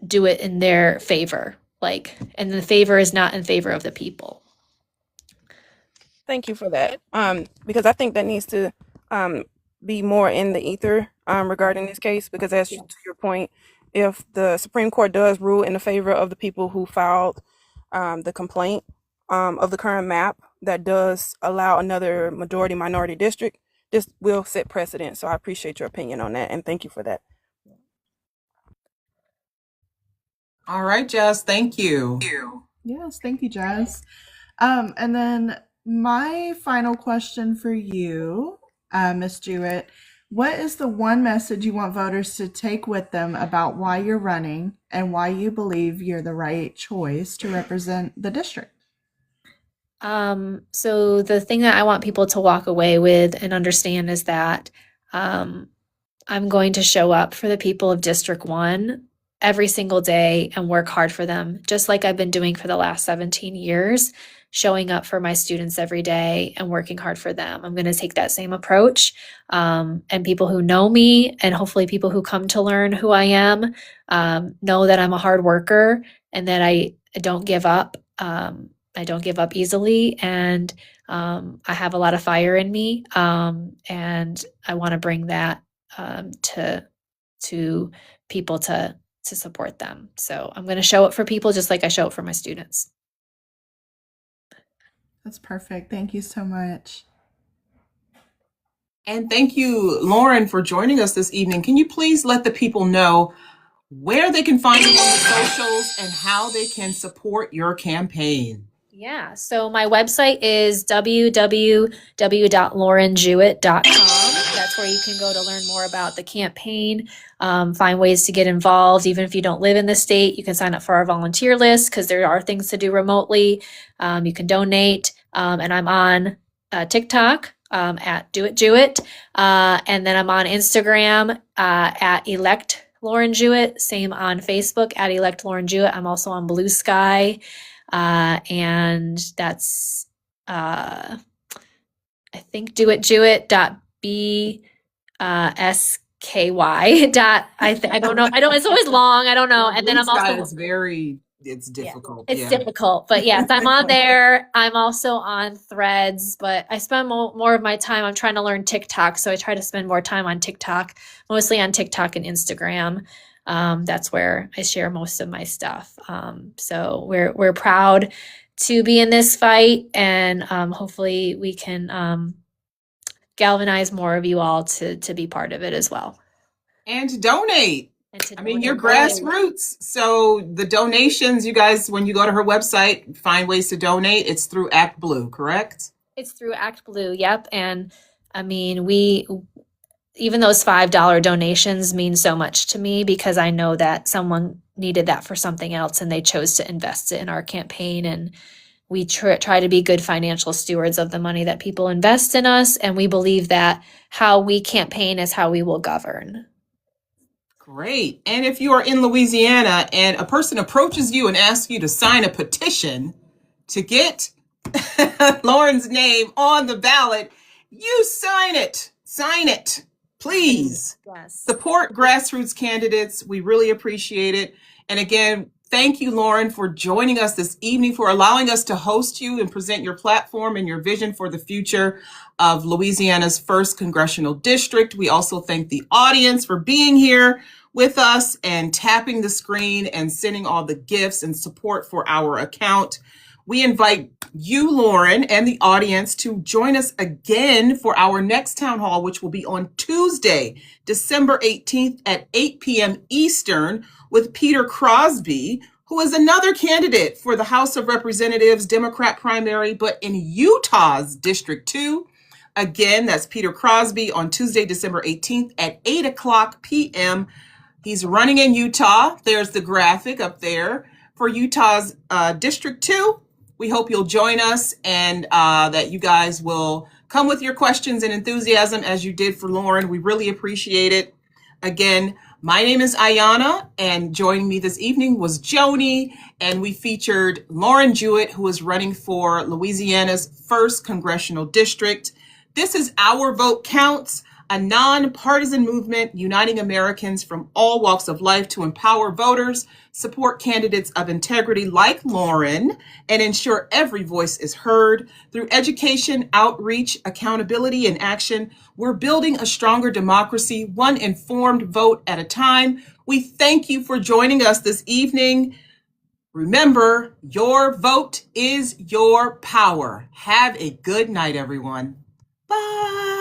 do it in their favor. And the favor is not in favor of the people. Thank you for that. Because I think that needs to be more in the ether regarding this case, because to your point, if the Supreme Court does rule in the favor of the people who filed the complaint of the current map that does allow another majority minority district, this will set precedent. So I appreciate your opinion on that, and thank you for that. All right, Jess, thank you. Yes, thank you, Jess. And then my final question for you, Ms. Jewett, what is the one message you want voters to take with them about why you're running and why you believe you're the right choice to represent the district? So the thing that I want people to walk away with and understand is that I'm going to show up for the people of District 1 every single day and work hard for them, just like I've been doing for the last 17 years, showing up for my students every day and working hard for them. I'm going to take that same approach. And people who know me, and hopefully people who come to learn who I am, know that I'm a hard worker and that I don't give up. I don't give up easily, and I have a lot of fire in me, and I want to bring that to people to support them. So I'm going to show up for people just like I show up for my students. That's perfect. Thank you so much. And thank you, Lauren, for joining us this evening. Can you please let the people know where they can find you on the socials and how they can support your campaign? Yeah, so my website is www.LaurenJewett.com. That's where you can go to learn more about the campaign, find ways to get involved. Even if you don't live in the state, you can sign up for our volunteer list, because there are things to do remotely. You can donate, and I'm on TikTok at DoItJewett, and then I'm on Instagram at ElectLaurenJewett, same on Facebook at ElectLaurenJewett. I'm also on Blue Sky. And that's, I think DoItJewett.bsk KY dot I don't know. It's always long. I don't know. And then I'm also it's difficult. it's difficult. But yes, I'm on there. I'm also on Threads, but I spend more of my time. I'm trying to learn TikTok, so I try to spend more time on TikTok, mostly on TikTok and Instagram. That's where I share most of my stuff. So we're proud to be in this fight, and hopefully we can galvanize more of you all to be part of it as well. And to donate. I mean, you're donate. grassroots. So the donations, you guys, when you go to her website, find ways to donate. It's through Act Blue, correct? It's through Act Blue, yep. And I mean, even those $5 donations mean so much to me because I know that someone needed that for something else and they chose to invest it in our campaign. And we try to be good financial stewards of the money that people invest in us. And we believe that how we campaign is how we will govern. Great. And if you are in Louisiana and a person approaches you and asks you to sign a petition to get Lauren's name on the ballot, you sign it. Sign it. Please. Yes. Support grassroots candidates. We really appreciate it. And again, thank you, Lauren, for joining us this evening, for allowing us to host you and present your platform and your vision for the future of Louisiana's 1st Congressional District. We also thank the audience for being here with us and tapping the screen and sending all the gifts and support for our account. We invite you, Lauren, and the audience to join us again for our next town hall, which will be on Tuesday, December 18th at 8 p.m. Eastern with Peter Crosby, who is another candidate for the House of Representatives Democrat primary, but in Utah's District 2. Again, that's Peter Crosby on Tuesday, December 18th at 8 o'clock p.m. He's running in Utah. There's the graphic up there for Utah's District 2. We hope you'll join us and that you guys will come with your questions and enthusiasm as you did for Lauren. We really appreciate it. Again, my name is Ayana, and joining me this evening was Joni, and we featured LaurenJewett, who is running for Louisiana's 1st Congressional District. This is Our Vote Counts, a nonpartisan movement uniting Americans from all walks of life to empower voters, support candidates of integrity like Lauren, and ensure every voice is heard. Through education, outreach, accountability, and action, we're building a stronger democracy, one informed vote at a time. We thank you for joining us this evening. Remember, your vote is your power. Have a good night, everyone. Bye.